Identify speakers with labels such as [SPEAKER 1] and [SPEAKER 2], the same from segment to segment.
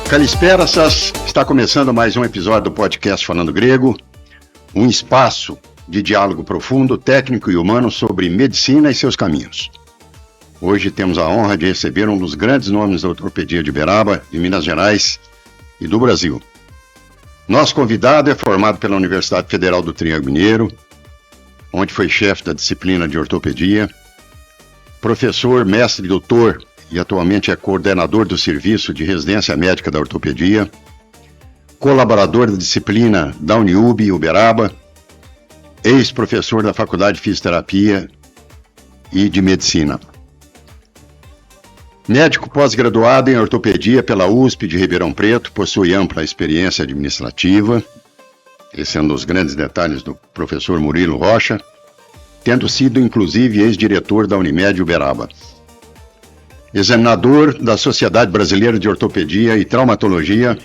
[SPEAKER 1] Kalisperassas, está começando mais um episódio do podcast Falando Grego, um espaço de diálogo profundo, técnico e humano sobre medicina e seus caminhos. Hoje temos a honra de receber um dos grandes nomes da ortopedia de Uberaba, de Minas Gerais e do Brasil. Nosso convidado é formado pela Universidade Federal do Triângulo Mineiro, onde foi chefe da disciplina de ortopedia, professor, mestre e doutor e atualmente é coordenador do Serviço de Residência Médica da Ortopedia, colaborador da disciplina da Uniub Uberaba, ex-professor da Faculdade de Fisioterapia e de Medicina. Médico pós-graduado em ortopedia pela USP de Ribeirão Preto, possui ampla experiência administrativa, esse é um dos grandes detalhes do professor Murilo Rocha, tendo sido inclusive ex-diretor da Unimed Uberaba. Examinador da Sociedade Brasileira de Ortopedia e Traumatologia,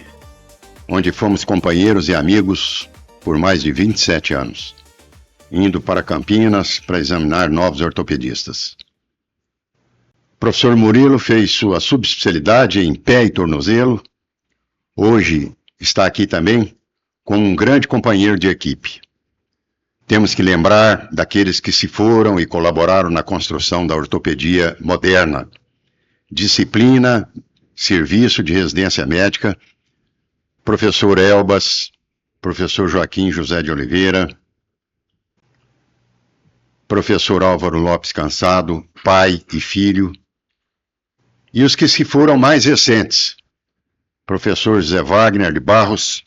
[SPEAKER 1] onde fomos companheiros e amigos por mais de 27 anos, indo para Campinas para examinar novos ortopedistas. O professor Murilo fez sua subespecialidade em pé e tornozelo. Hoje está aqui também como um grande companheiro de equipe. Temos que lembrar daqueles que se foram e colaboraram na construção da ortopedia moderna. Disciplina, serviço de residência médica, professor Elbas, professor Joaquim José de Oliveira, professor Álvaro Lopes Cansado, pai e filho, e os que se foram mais recentes, professor José Wagner de Barros,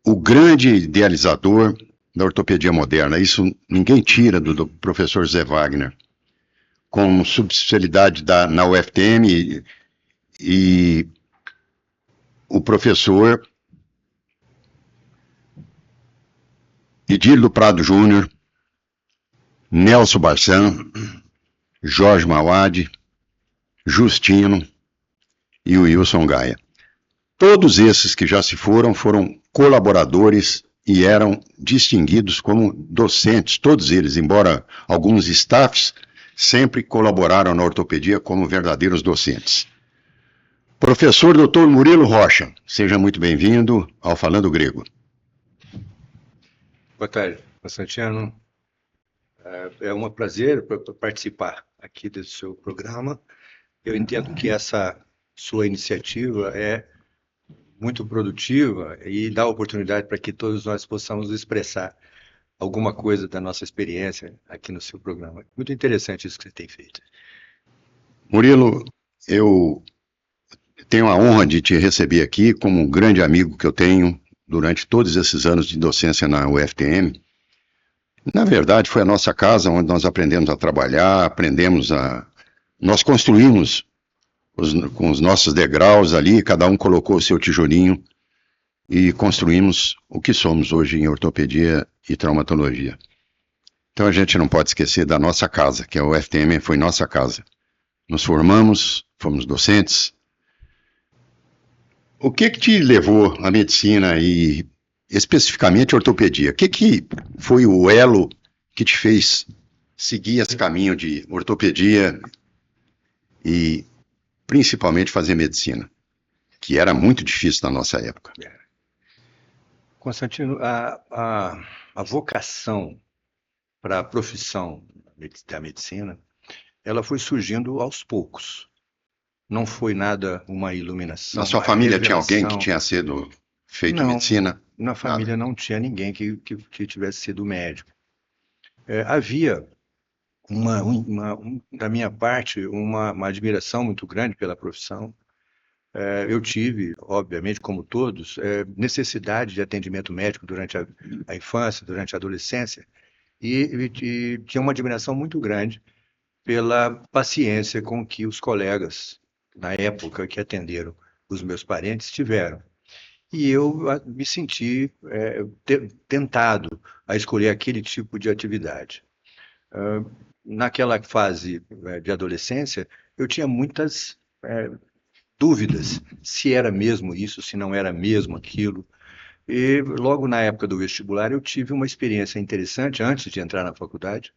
[SPEAKER 1] o grande idealizador da ortopedia moderna. Isso ninguém tira do professor José Wagner, com subespecialidade na UFTM e o professor Edílio Prado Júnior, Nelson Barçan, Jorge Mauad, Justino e o Wilson Gaia. Todos esses que já se foram colaboradores e eram distinguidos como docentes, todos eles, embora alguns staffs sempre colaboraram na ortopedia como verdadeiros docentes. Professor Dr. Murilo Rocha, seja muito bem-vindo ao Falando Grego.
[SPEAKER 2] Boa tarde, Constantino. É um prazer participar aqui desse seu programa. Eu entendo que essa sua iniciativa é muito produtiva e dá oportunidade para que todos nós possamos expressar alguma coisa da nossa experiência aqui no seu programa. Muito interessante isso que você tem feito.
[SPEAKER 1] Murilo, eu tenho a honra de te receber aqui como um grande amigo que eu tenho durante todos esses anos de docência na UFTM. Na verdade, foi a nossa casa onde nós aprendemos a trabalhar, nós construímos com os nossos degraus ali, cada um colocou o seu tijolinho e construímos o que somos hoje em ortopedia e traumatologia. Então a gente não pode esquecer da nossa casa, que a UFTM foi nossa casa. Nos formamos, fomos docentes. O que te levou à medicina e especificamente a ortopedia? O que foi o elo que te fez seguir esse caminho de ortopedia e principalmente fazer medicina, que era muito difícil na nossa época?
[SPEAKER 2] Constantino, a vocação para a profissão da medicina, ela foi surgindo aos poucos. Não foi nada uma iluminação.
[SPEAKER 1] Na sua família tinha alguém que tinha sido feito medicina?
[SPEAKER 2] Na família não tinha ninguém que tivesse sido médico. Havia, da minha parte, uma admiração muito grande pela profissão. Eu tive, obviamente, como todos, necessidade de atendimento médico durante a infância, durante a adolescência, e tinha uma admiração muito grande pela paciência com que os colegas, na época que atenderam os meus parentes, tiveram. E eu me senti tentado a escolher aquele tipo de atividade. Naquela fase de adolescência, eu tinha muitas dúvidas se era mesmo isso, se não era mesmo aquilo. E logo na época do vestibular eu tive uma experiência interessante, antes de entrar na faculdade,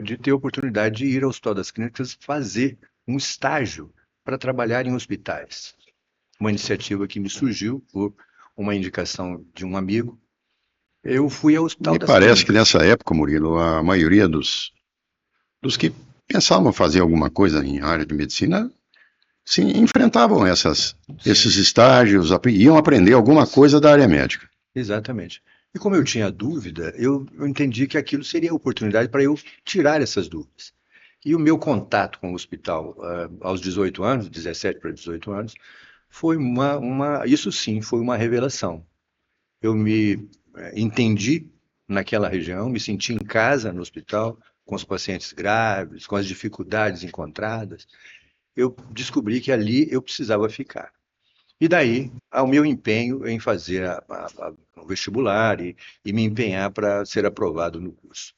[SPEAKER 2] de ter a oportunidade de ir ao Hospital das Clínicas fazer um estágio para trabalhar em hospitais. uma iniciativa que me surgiu por uma indicação de um amigo. Eu fui ao Hospital
[SPEAKER 1] Me
[SPEAKER 2] das
[SPEAKER 1] parece que
[SPEAKER 2] Clínicas.
[SPEAKER 1] nessa época, Murilo, a maioria dos que pensavam fazer alguma coisa em área de medicina, sim, enfrentavam esses
[SPEAKER 2] Sim,
[SPEAKER 1] estágios, iam aprender alguma coisa da área médica.
[SPEAKER 2] exatamente. E como eu tinha dúvida, eu entendi que aquilo seria a oportunidade para eu tirar essas dúvidas. E o meu contato com o hospital, aos 18 anos, 17 para 18 anos, foi isso sim, foi uma revelação. Eu me entendi naquela região, me senti em casa no hospital, com os pacientes graves, com as dificuldades encontradas. Eu descobri que ali eu precisava ficar. E daí, ao meu empenho em fazer o vestibular e me empenhar para ser aprovado no curso.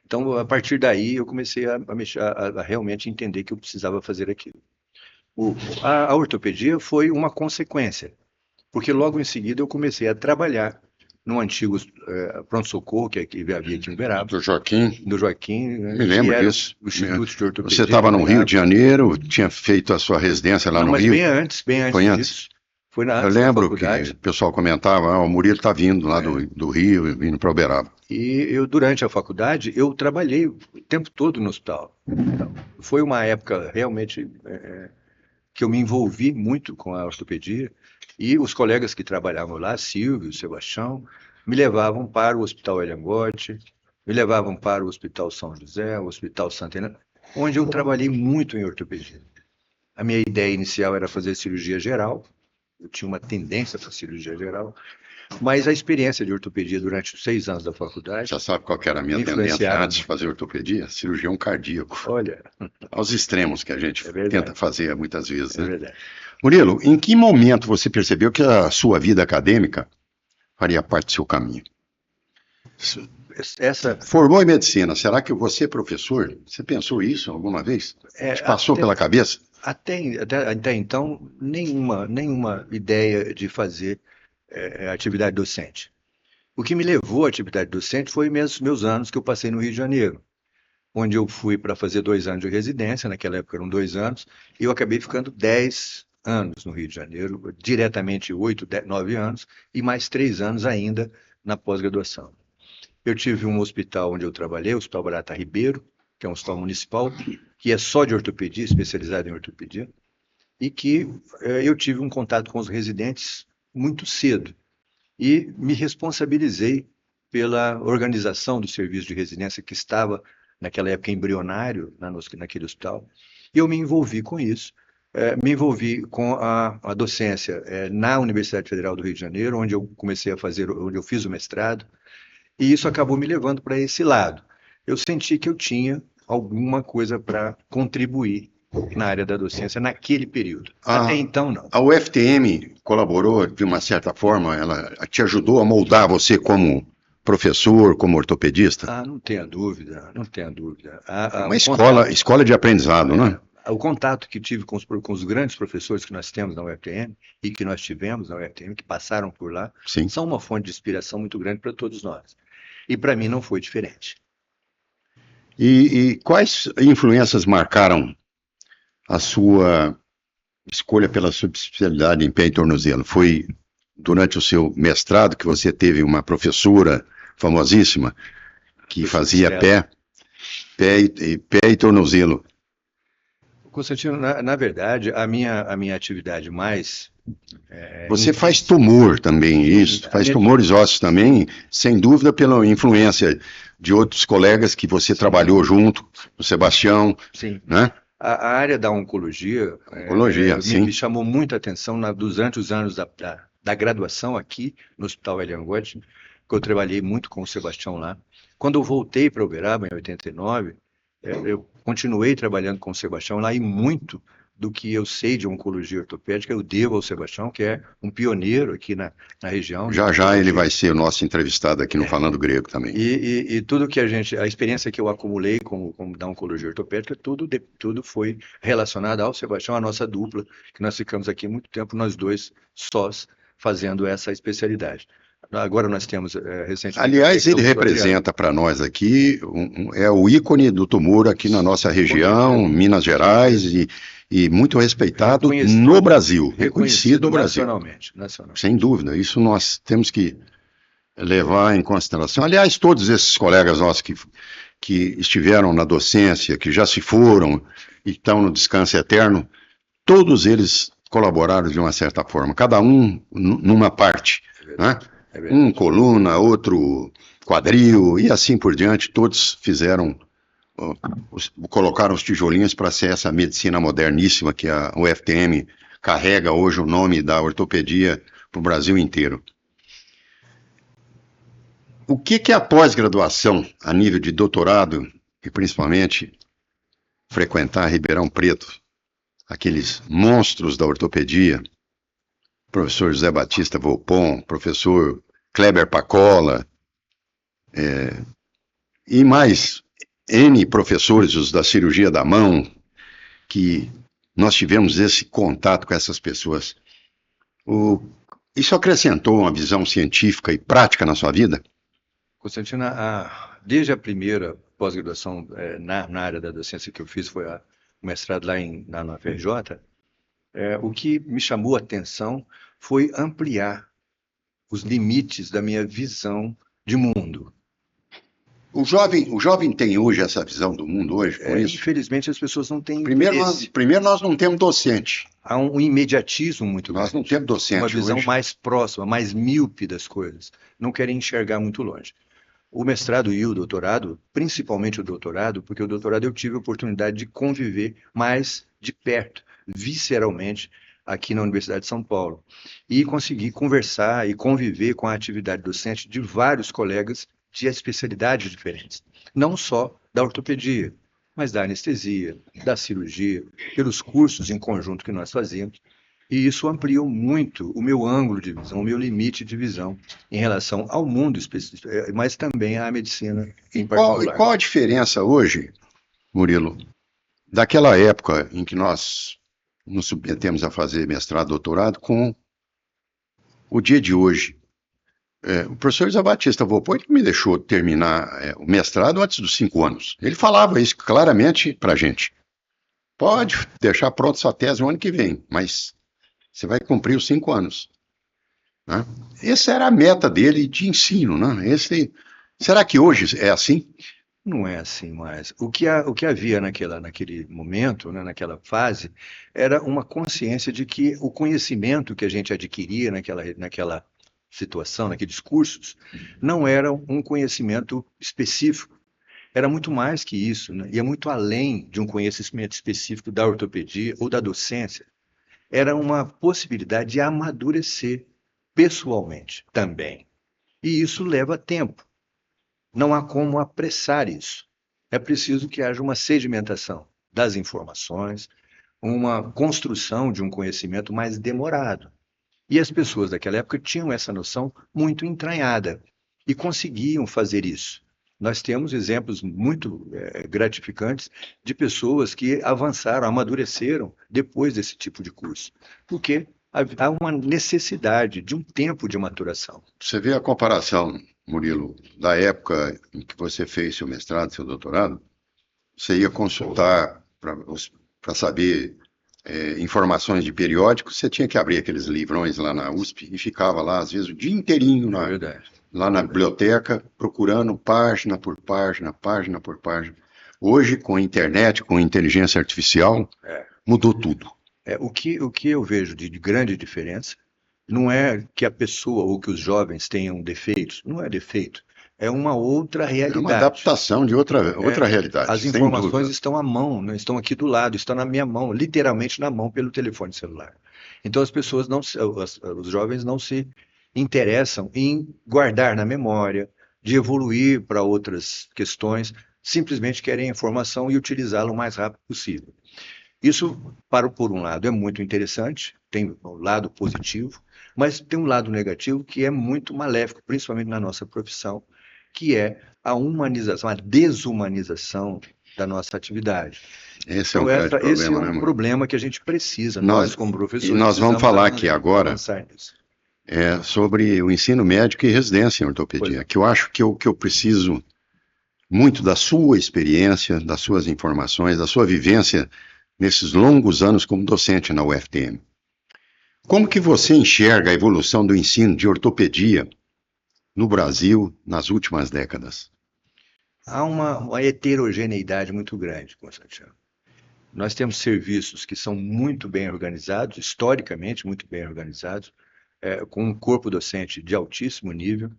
[SPEAKER 2] Então, a partir daí, eu comecei a realmente entender que eu precisava fazer aquilo. O- a ortopedia foi uma consequência, porque logo em seguida eu comecei a trabalhar no antigo pronto-socorro que havia aqui em Uberaba,
[SPEAKER 1] Doutor Joaquim,
[SPEAKER 2] do Joaquim, né,
[SPEAKER 1] me
[SPEAKER 2] que
[SPEAKER 1] lembro
[SPEAKER 2] era o
[SPEAKER 1] disso.
[SPEAKER 2] Instituto de
[SPEAKER 1] Você
[SPEAKER 2] Ortopedia de
[SPEAKER 1] estava no Rio de
[SPEAKER 2] Uberaba.
[SPEAKER 1] Janeiro, tinha feito a sua residência lá
[SPEAKER 2] Não,
[SPEAKER 1] no
[SPEAKER 2] mas
[SPEAKER 1] Rio,
[SPEAKER 2] bem
[SPEAKER 1] foi
[SPEAKER 2] antes
[SPEAKER 1] antes?
[SPEAKER 2] disso, foi
[SPEAKER 1] Eu
[SPEAKER 2] antes da
[SPEAKER 1] lembro que o
[SPEAKER 2] faculdade.
[SPEAKER 1] pessoal comentava, o Murilo está vindo lá do Rio, vindo para Uberaba.
[SPEAKER 2] E eu, durante a faculdade, eu trabalhei o tempo todo no hospital. Foi uma época realmente que eu me envolvi muito com a ortopedia e os colegas que trabalhavam lá, Silvio, Sebastião, me levavam para o Hospital Elhangote, me levavam para o Hospital São José, o Hospital Santa Helena, onde eu trabalhei muito em ortopedia. A minha ideia inicial era fazer cirurgia geral, eu tinha uma tendência para cirurgia geral, mas a experiência de ortopedia durante os 6 anos da faculdade
[SPEAKER 1] Já sabe qual que era a minha
[SPEAKER 2] me
[SPEAKER 1] tendência
[SPEAKER 2] influenciaram
[SPEAKER 1] antes de
[SPEAKER 2] muito.
[SPEAKER 1] fazer ortopedia? Cirurgião cardíaco.
[SPEAKER 2] Olha,
[SPEAKER 1] Aos extremos que a gente
[SPEAKER 2] é
[SPEAKER 1] tenta
[SPEAKER 2] verdade,
[SPEAKER 1] fazer muitas vezes,
[SPEAKER 2] é
[SPEAKER 1] né?
[SPEAKER 2] verdade.
[SPEAKER 1] Murilo, em que momento você percebeu que a sua vida acadêmica faria parte do seu caminho?
[SPEAKER 2] Essa
[SPEAKER 1] Formou em medicina, será que você é professor? Você pensou isso alguma vez?
[SPEAKER 2] é
[SPEAKER 1] Te passou pela cabeça?
[SPEAKER 2] até então nenhuma ideia de fazer atividade docente. O que me levou à atividade docente foi meus anos que eu passei no Rio de Janeiro, onde eu fui para fazer 2 anos de residência, naquela época eram 2 anos, e eu acabei ficando 10 anos no Rio de Janeiro, diretamente 8, 9 anos, e mais 3 anos ainda na pós-graduação. Eu tive um hospital onde eu trabalhei, o Hospital Barata Ribeiro, que é um hospital municipal, que é só de ortopedia, especializado em ortopedia, e que eu tive um contato com os residentes muito cedo e me responsabilizei pela organização do serviço de residência que estava naquela época embrionário naquele hospital, e eu me envolvi com isso. Me envolvi com a docência na Universidade Federal do Rio de Janeiro, onde eu comecei a fazer, onde eu fiz o mestrado, e isso acabou me levando para esse lado. Eu senti que eu tinha alguma coisa para contribuir na área da docência naquele período. Até
[SPEAKER 1] A,
[SPEAKER 2] então, não.
[SPEAKER 1] a UFTM colaborou de uma certa forma, ela te ajudou a moldar você como professor, como ortopedista?
[SPEAKER 2] Ah, não tenha dúvida, não tenha dúvida.
[SPEAKER 1] É uma
[SPEAKER 2] O contato,
[SPEAKER 1] escola de aprendizado, né?
[SPEAKER 2] o contato que tive com os grandes professores que nós temos na UFTM e que nós tivemos na UFTM, que passaram por lá,
[SPEAKER 1] Sim.
[SPEAKER 2] são uma fonte de inspiração muito grande para todos nós. E para mim não foi diferente.
[SPEAKER 1] E quais influências marcaram a sua escolha pela subespecialidade em pé e tornozelo? Foi durante o seu mestrado que você teve uma professora famosíssima que fazia pé e tornozelo.
[SPEAKER 2] Constantino, na verdade, a minha atividade mais
[SPEAKER 1] Você faz tumor também,
[SPEAKER 2] sim,
[SPEAKER 1] isso, faz tumores ósseos também, sem dúvida pela influência de outros colegas que você trabalhou junto, o Sebastião,
[SPEAKER 2] sim,
[SPEAKER 1] né?
[SPEAKER 2] a área da oncologia
[SPEAKER 1] Oncologia, sim.
[SPEAKER 2] me chamou muita atenção durante os anos da graduação aqui no Hospital Elhangote, que eu trabalhei muito com o Sebastião lá. Quando eu voltei para Uberaba, em 89, eu continuei trabalhando com o Sebastião lá e muito do que eu sei de oncologia ortopédica eu devo ao Sebastião, que é um pioneiro aqui na região de
[SPEAKER 1] Já já ele
[SPEAKER 2] oncologia.
[SPEAKER 1] vai ser o nosso entrevistado aqui no Falando Grego também.
[SPEAKER 2] E tudo que a experiência que eu acumulei da oncologia ortopédica, tudo foi relacionado ao Sebastião, a nossa dupla, que nós ficamos aqui muito tempo, nós dois sós, fazendo essa especialidade. Agora nós temos recentemente...
[SPEAKER 1] Aliás, ele
[SPEAKER 2] o Adriano.
[SPEAKER 1] representa para nós aqui, é o ícone do tumor aqui na nossa região,
[SPEAKER 2] certeza.
[SPEAKER 1] Minas Gerais, e muito respeitado
[SPEAKER 2] Reconhecido.
[SPEAKER 1] no Brasil, reconhecido no Brasil.
[SPEAKER 2] Nacionalmente.
[SPEAKER 1] Sem dúvida, isso nós temos que levar em consideração. Aliás, todos esses colegas nossos que estiveram na docência, que já se foram e estão no descanso eterno, todos eles colaboraram de uma certa forma, cada um numa parte, né? Um coluna, outro quadril e assim por diante, todos fizeram, colocaram os tijolinhos para ser essa medicina moderníssima que a UFTM carrega hoje o nome da ortopedia para o Brasil inteiro. O que é a pós-graduação a nível de doutorado e principalmente frequentar Ribeirão Preto, aqueles monstros da ortopedia, professor José Batista Volpon, professor Kleber Pacola, e mais N professores os da cirurgia da mão, que nós tivemos esse contato com essas pessoas. Isso acrescentou uma visão científica e prática na sua vida?
[SPEAKER 2] Constantina, desde a primeira pós-graduação na área da docência que eu fiz, foi o mestrado lá na UFRJ, o que me chamou a atenção foi ampliar os limites da minha visão de mundo.
[SPEAKER 1] O jovem tem hoje essa visão do mundo hoje, por isso?
[SPEAKER 2] Infelizmente as pessoas não têm
[SPEAKER 1] Primeiro nós não temos docente.
[SPEAKER 2] Há um imediatismo muito grande.
[SPEAKER 1] Nós não temos docente
[SPEAKER 2] uma visão
[SPEAKER 1] hoje.
[SPEAKER 2] mais próxima, mais míope das coisas. Não querem enxergar muito longe. O mestrado e o doutorado, principalmente o doutorado, porque o doutorado eu tive a oportunidade de conviver mais de perto, visceralmente, aqui na Universidade de São Paulo. E conseguir conversar e conviver com a atividade docente de vários colegas de especialidades diferentes. Não só da ortopedia, mas da anestesia, da cirurgia, pelos cursos em conjunto que nós fazíamos. E isso ampliou muito o meu ângulo de visão, o meu limite de visão em relação ao mundo específico, mas também à medicina em particular.
[SPEAKER 1] E qual a diferença hoje, Murilo, daquela época em que nós nos submetemos a fazer mestrado, doutorado, com o dia de hoje? O professor José Batista Volpon me deixou terminar o mestrado antes dos 5 anos. Ele falava isso claramente para a gente. Pode deixar pronto sua tese no ano que vem, mas você vai cumprir os 5 anos. Né? Essa era a meta dele de ensino. Né? Será que hoje é assim?
[SPEAKER 2] Não é assim mais. O que havia naquele momento, né, naquela fase, era uma consciência de que o conhecimento que a gente adquiria naquela situação, naqueles cursos, não era um conhecimento específico. Era muito mais que isso, né? Ia muito além de um conhecimento específico da ortopedia ou da docência. Era uma possibilidade de amadurecer pessoalmente também. E isso leva tempo. Não há como apressar isso. É preciso que haja uma sedimentação das informações, uma construção de um conhecimento mais demorado. E as pessoas daquela época tinham essa noção muito entranhada e conseguiam fazer isso. Nós temos exemplos muito gratificantes de pessoas que avançaram, amadureceram depois desse tipo de curso, porque há uma necessidade de um tempo de maturação.
[SPEAKER 1] Você vê a comparação, Murilo, da época em que você fez seu mestrado, seu doutorado, você ia consultar para saber informações de periódicos, você tinha que abrir aqueles livrões lá na USP e ficava lá, às vezes, o dia inteirinho lá na biblioteca, procurando página por página, página por página. Hoje, com a internet, com a inteligência artificial, mudou tudo.
[SPEAKER 2] O que eu vejo de grande diferença não é que a pessoa ou que os jovens tenham defeitos, não é defeito, é uma outra realidade.
[SPEAKER 1] É uma adaptação de outra realidade.
[SPEAKER 2] As informações estão à mão, não estão aqui do lado, estão na minha mão, literalmente na mão pelo telefone celular. Então as pessoas os jovens não se interessam em guardar na memória, de evoluir para outras questões, simplesmente querem a informação e utilizá-la o mais rápido possível. Isso, por um lado, é muito interessante, tem um lado positivo, mas tem um lado negativo que é muito maléfico, principalmente na nossa profissão, que é a humanização, a desumanização da nossa atividade.
[SPEAKER 1] Esse é um grande problema,
[SPEAKER 2] esse é um problema que a gente precisa, nós como professores.
[SPEAKER 1] E nós vamos falar aqui agora sobre o ensino médico e residência em ortopedia, que eu acho que eu preciso muito da sua experiência, das suas informações, da sua vivência nesses longos anos como docente na UFTM. Como que você enxerga a evolução do ensino de ortopedia no Brasil nas últimas décadas?
[SPEAKER 2] Há uma heterogeneidade muito grande, Constantino. Nós temos serviços que são muito bem organizados, historicamente muito bem organizados, com um corpo docente de altíssimo nível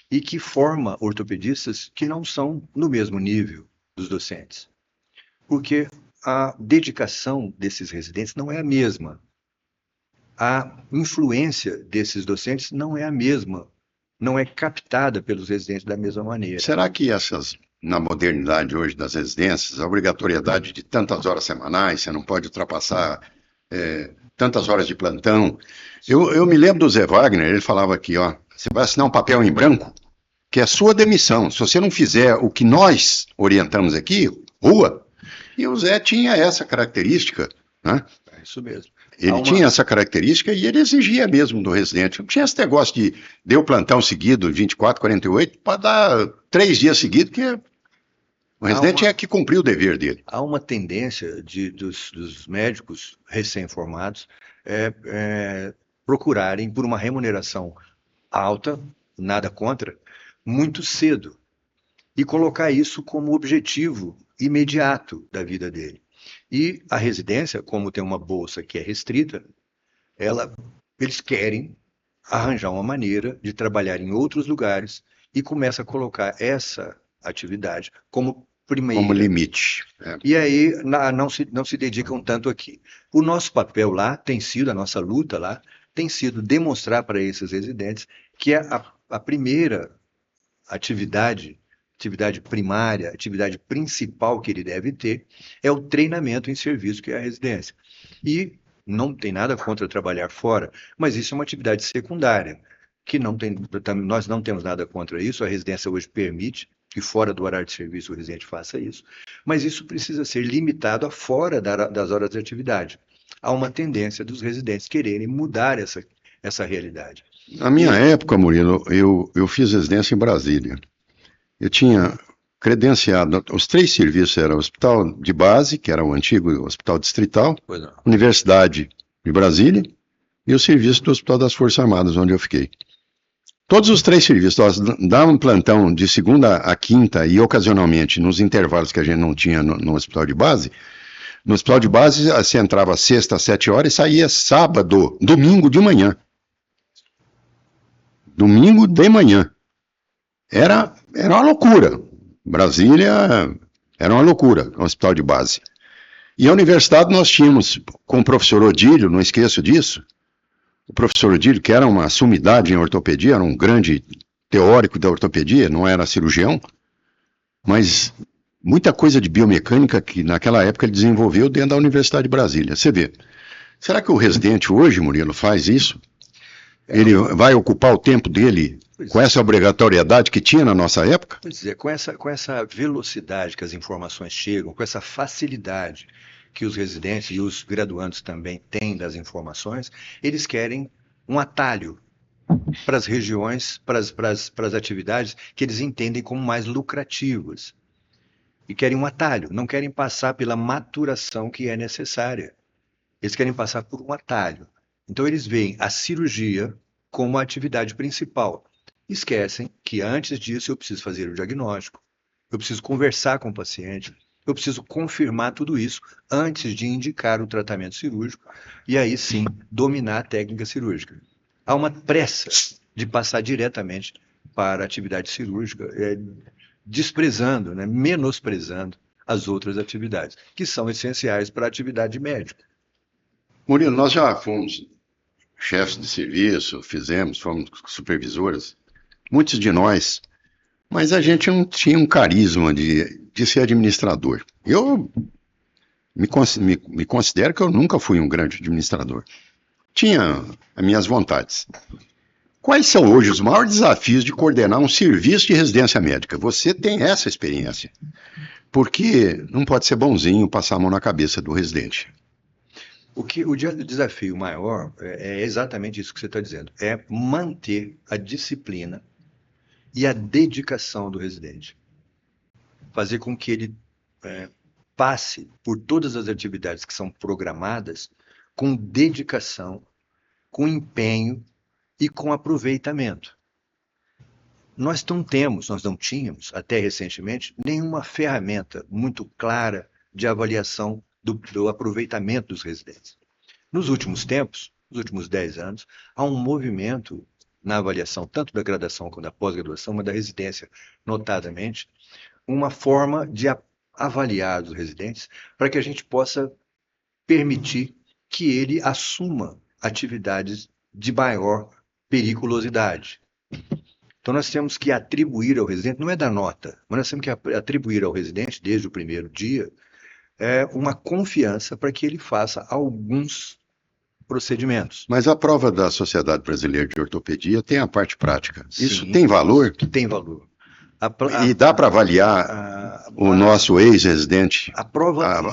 [SPEAKER 2] e que forma ortopedistas que não são no mesmo nível dos docentes. Porque a dedicação desses residentes não é a mesma. A influência desses docentes não é a mesma, não é captada pelos residentes da mesma maneira.
[SPEAKER 1] Será que na modernidade hoje das residências, a obrigatoriedade de tantas horas semanais, você não pode ultrapassar tantas horas de plantão? Eu me lembro do Zé Wagner, ele falava aqui, ó, você vai assinar um papel em branco, que é a sua demissão. Se você não fizer o que nós orientamos aqui, rua. E o Zé tinha essa característica, né?
[SPEAKER 2] É isso mesmo.
[SPEAKER 1] Ele tinha essa característica e ele exigia mesmo do residente. Não tinha esse negócio de deu plantão seguido, 24, 48, para dar 3 dias seguidos, que o residente tinha que cumprir o dever dele.
[SPEAKER 2] Há uma tendência dos médicos recém-formados procurarem por uma remuneração alta, nada contra, muito cedo, e colocar isso como objetivo imediato da vida dele. E a residência, como tem uma bolsa que é restrita, eles querem arranjar uma maneira de trabalhar em outros lugares e começa a colocar essa atividade como primeira.
[SPEAKER 1] Como limite.
[SPEAKER 2] E aí não se dedicam tanto aqui. O nosso papel lá tem sido, a nossa luta lá, tem sido demonstrar para esses residentes que a primeira atividade primária, atividade principal que ele deve ter é o treinamento em serviço, que é a residência. E não tem nada contra trabalhar fora, mas isso é uma atividade secundária, que nós não temos nada contra isso, a residência hoje permite que fora do horário de serviço o residente faça isso, mas isso precisa ser limitado a fora das horas de atividade. Há uma tendência dos residentes quererem mudar essa realidade.
[SPEAKER 1] Na minha época, Murilo, eu fiz residência em Brasília. Eu tinha credenciado, os 3 serviços eram o Hospital de Base, que era o antigo Hospital Distrital, Universidade de Brasília, e o serviço do Hospital das Forças Armadas, onde eu fiquei. Todos os 3 serviços, nós dávamos plantão de segunda a quinta e ocasionalmente nos intervalos que a gente não tinha no Hospital de Base. No Hospital de Base, você entrava sexta às 7 horas e saía domingo de manhã. Domingo de manhã. Era uma loucura. Brasília era uma loucura, o Hospital de Base. E a universidade nós tínhamos, com o professor Odílio, não esqueço disso, o professor Odílio, que era uma sumidade em ortopedia, era um grande teórico da ortopedia, não era cirurgião, mas muita coisa de biomecânica que naquela época ele desenvolveu dentro da Universidade de Brasília. Você vê, será que o residente hoje, Murilo, faz isso? Ele vai ocupar o tempo dele com essa obrigatoriedade que tinha na nossa época?
[SPEAKER 2] Pois é, com essa velocidade que as informações chegam, com essa facilidade que os residentes e os graduandos também têm das informações, eles querem um atalho para as regiões, para as atividades que eles entendem como mais lucrativas. E querem um atalho, não querem passar pela maturação que é necessária. Eles querem passar por um atalho. Então eles veem a cirurgia como a atividade principal. Esquecem que antes disso eu preciso fazer o diagnóstico, eu preciso conversar com o paciente, eu preciso confirmar tudo isso antes de indicar o tratamento cirúrgico e aí sim dominar a técnica cirúrgica. Há uma pressa de passar diretamente para a atividade cirúrgica, desprezando, menosprezando as outras atividades, que são essenciais para a atividade médica.
[SPEAKER 1] Murilo, nós já fomos chefes de serviço, fomos supervisores, muitos de nós, mas a gente não tinha um carisma de ser administrador. Eu me considero que eu nunca fui um grande administrador. Tinha as minhas vontades. Quais são hoje os maiores desafios de coordenar um serviço de residência médica? Você tem essa experiência, porque não pode ser bonzinho passar a mão na cabeça do residente.
[SPEAKER 2] O desafio maior é exatamente isso que você está dizendo, é manter a disciplina e a dedicação do residente. Fazer com que ele passe por todas as atividades que são programadas com dedicação, com empenho e com aproveitamento. Nós não tínhamos, até recentemente, nenhuma ferramenta muito clara de avaliação do aproveitamento dos residentes. Nos últimos tempos, nos últimos 10 anos, há um movimento na avaliação, tanto da graduação quanto da pós-graduação, mas da residência, notadamente, uma forma de avaliar os residentes para que a gente possa permitir que ele assuma atividades de maior periculosidade. Então, nós temos que atribuir ao residente, não é da nota, mas nós temos que atribuir ao residente, desde o primeiro dia, uma confiança para que ele faça alguns procedimentos.
[SPEAKER 1] Mas a prova da Sociedade Brasileira de Ortopedia tem a parte prática.
[SPEAKER 2] Sim,
[SPEAKER 1] isso tem valor?
[SPEAKER 2] Tem valor.
[SPEAKER 1] E dá para avaliar o nosso ex-residente?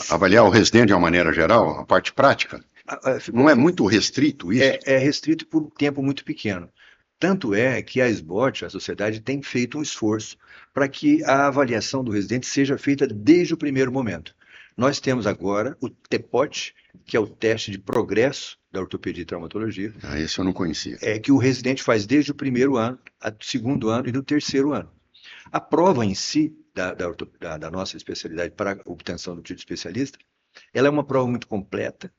[SPEAKER 1] Avaliar o residente de uma maneira geral, a parte prática? Não é muito restrito isso?
[SPEAKER 2] É restrito por um tempo muito pequeno. Tanto é que a SBOT, a sociedade, tem feito um esforço para que a avaliação do residente seja feita desde o primeiro momento. Nós temos agora o TEPOT, que é o teste de progresso da ortopedia e traumatologia.
[SPEAKER 1] Isso eu não conhecia.
[SPEAKER 2] Que o residente faz desde o primeiro ano, do segundo ano e do terceiro ano. A prova em si, da nossa especialidade para a obtenção do título de especialista, ela é uma prova muito completa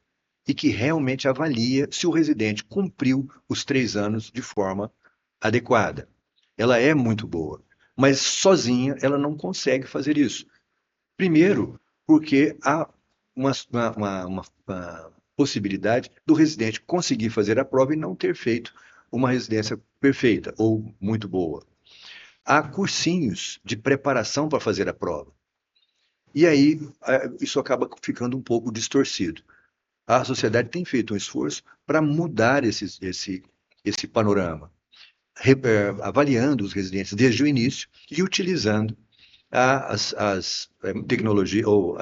[SPEAKER 2] e que realmente avalia se o residente cumpriu os 3 anos de forma adequada. Ela é muito boa, mas sozinha ela não consegue fazer isso. Primeiro, porque há uma possibilidade do residente conseguir fazer a prova e não ter feito uma residência perfeita ou muito boa. Há cursinhos de preparação para fazer a prova. E aí, isso acaba ficando um pouco distorcido. A sociedade tem feito um esforço para mudar esse panorama, avaliando os residentes desde o início e utilizando as tecnologias ou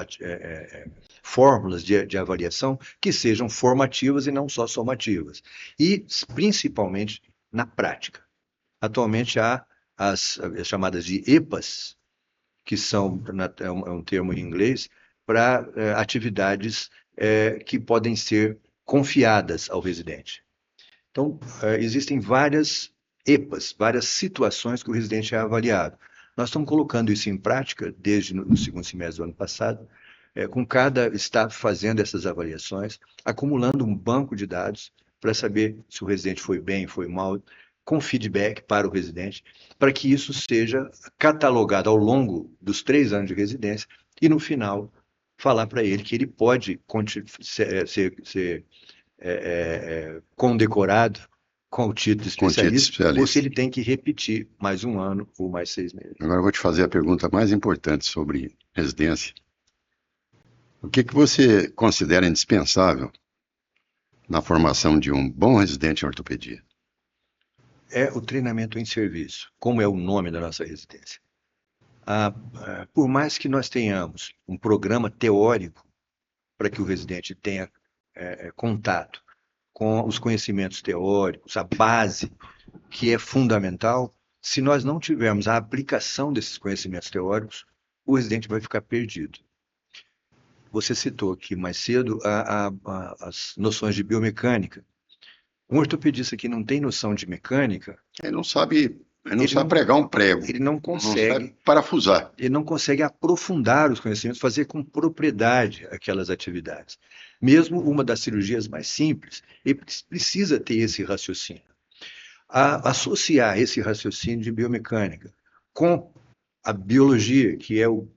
[SPEAKER 2] fórmulas de avaliação que sejam formativas e não só somativas. E, principalmente, na prática. Atualmente, há as chamadas de EPAs, que são, é um termo em inglês, para atividades que podem ser confiadas ao residente. Então, existem várias EPAs, várias situações que o residente é avaliado. Nós estamos colocando isso em prática desde o segundo semestre do ano passado, com cada staff fazendo essas avaliações, acumulando um banco de dados para saber se o residente foi bem, foi mal, com feedback para o residente, para que isso seja catalogado ao longo dos 3 anos de residência e, no final, falar para ele que ele pode ser condecorado com o título de especialista, ou se ele tem que repetir mais 1 ano ou mais 6 meses.
[SPEAKER 1] Agora eu vou te fazer a pergunta mais importante sobre residência. O que você considera indispensável na formação de um bom residente em ortopedia?
[SPEAKER 2] É o treinamento em serviço, como é o nome da nossa residência. Por mais que nós tenhamos um programa teórico para que o residente tenha contato com os conhecimentos teóricos, a base, que é fundamental, se nós não tivermos a aplicação desses conhecimentos teóricos, o residente vai ficar perdido. Você citou aqui mais cedo as noções de biomecânica. Um ortopedista que não tem noção de mecânica...
[SPEAKER 1] Ele não sabe pregar um prego.
[SPEAKER 2] Ele não consegue...
[SPEAKER 1] Não sabe parafusar.
[SPEAKER 2] Ele não consegue aprofundar os conhecimentos, fazer com propriedade aquelas atividades. Mesmo uma das cirurgias mais simples, ele precisa ter esse raciocínio. Associar esse raciocínio de biomecânica com a biologia, que é o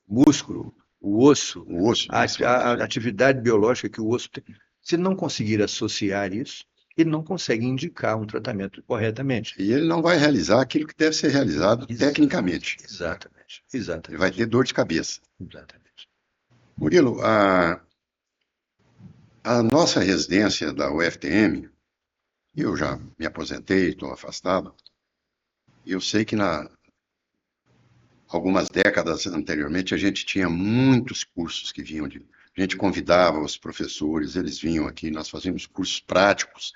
[SPEAKER 2] músculo, o osso, a atividade biológica que o osso tem. Se não conseguir associar isso, ele não consegue indicar um tratamento corretamente.
[SPEAKER 1] E ele não vai realizar aquilo que deve ser realizado tecnicamente.
[SPEAKER 2] Exatamente.
[SPEAKER 1] Ele vai ter dor de cabeça.
[SPEAKER 2] Exatamente.
[SPEAKER 1] Murilo, a nossa residência da UFTM, eu já me aposentei, estou afastado, e eu sei que algumas décadas anteriormente a gente tinha muitos cursos que vinham a gente convidava os professores, eles vinham aqui, nós fazíamos cursos práticos,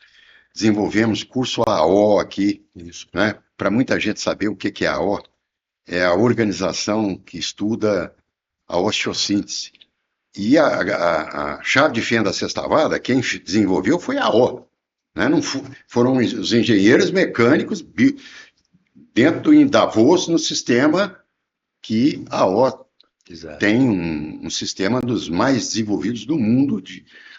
[SPEAKER 1] desenvolvemos curso AO aqui, né? Para muita gente saber o que é AO, é a organização que estuda a osteossíntese. E a chave de fenda sextavada, quem desenvolveu foi a O. Né? Não foram os engenheiros mecânicos dentro em Davos, no sistema que a O
[SPEAKER 2] Exato.
[SPEAKER 1] tem um sistema dos mais desenvolvidos do mundo.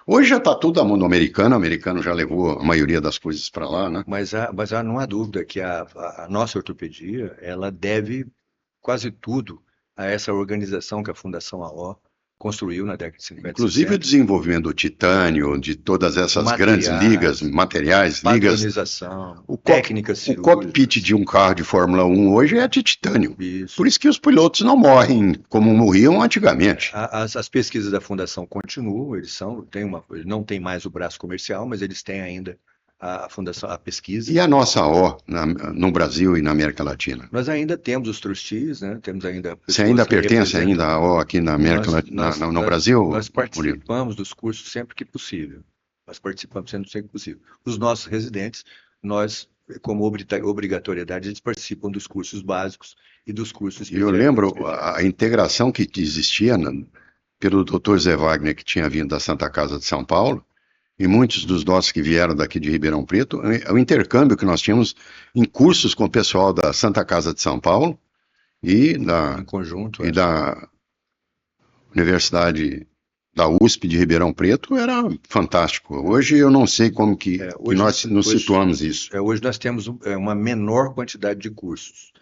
[SPEAKER 1] Hoje já está tudo a mão do americano, o americano já levou a maioria das coisas para lá, né?
[SPEAKER 2] Mas não há dúvida que a nossa ortopedia, ela deve quase tudo a essa organização que a Fundação AO construiu na década de 50 e
[SPEAKER 1] Inclusive o
[SPEAKER 2] 60.
[SPEAKER 1] desenvolvimento do titânio, de todas essas grandes ligas, materiais, ligas.
[SPEAKER 2] Padronização,
[SPEAKER 1] O
[SPEAKER 2] técnicas
[SPEAKER 1] O
[SPEAKER 2] cirúrgicas.
[SPEAKER 1] cockpit de um carro de Fórmula 1 hoje é de titânio.
[SPEAKER 2] Isso.
[SPEAKER 1] Por isso que os pilotos não morrem como morriam antigamente.
[SPEAKER 2] As pesquisas da Fundação continuam, eles não têm mais o braço comercial, mas eles têm ainda a Fundação, a pesquisa.
[SPEAKER 1] E a nossa O no Brasil e na América Latina?
[SPEAKER 2] Nós ainda temos os trustees, né? Temos ainda
[SPEAKER 1] Você ainda
[SPEAKER 2] pessoas que
[SPEAKER 1] pertence
[SPEAKER 2] representam.
[SPEAKER 1] ainda à O aqui na América no Brasil?
[SPEAKER 2] Nós
[SPEAKER 1] Murilo?
[SPEAKER 2] participamos dos cursos sempre que possível. Nós participamos sempre que possível. Os nossos residentes, nós, como obrigatoriedade, eles participam dos cursos básicos e dos cursos
[SPEAKER 1] Eu lembro a integração que existia pelo Dr. Zé Wagner, que tinha vindo da Santa Casa de São Paulo, e muitos dos nossos que vieram daqui de Ribeirão Preto, o intercâmbio que nós tínhamos em cursos com o pessoal da Santa Casa de São Paulo e
[SPEAKER 2] em conjunto.
[SPEAKER 1] da Universidade da USP de Ribeirão Preto era fantástico. Hoje eu não sei como que nós nos situamos isso.
[SPEAKER 2] Hoje nós temos uma menor quantidade de cursos.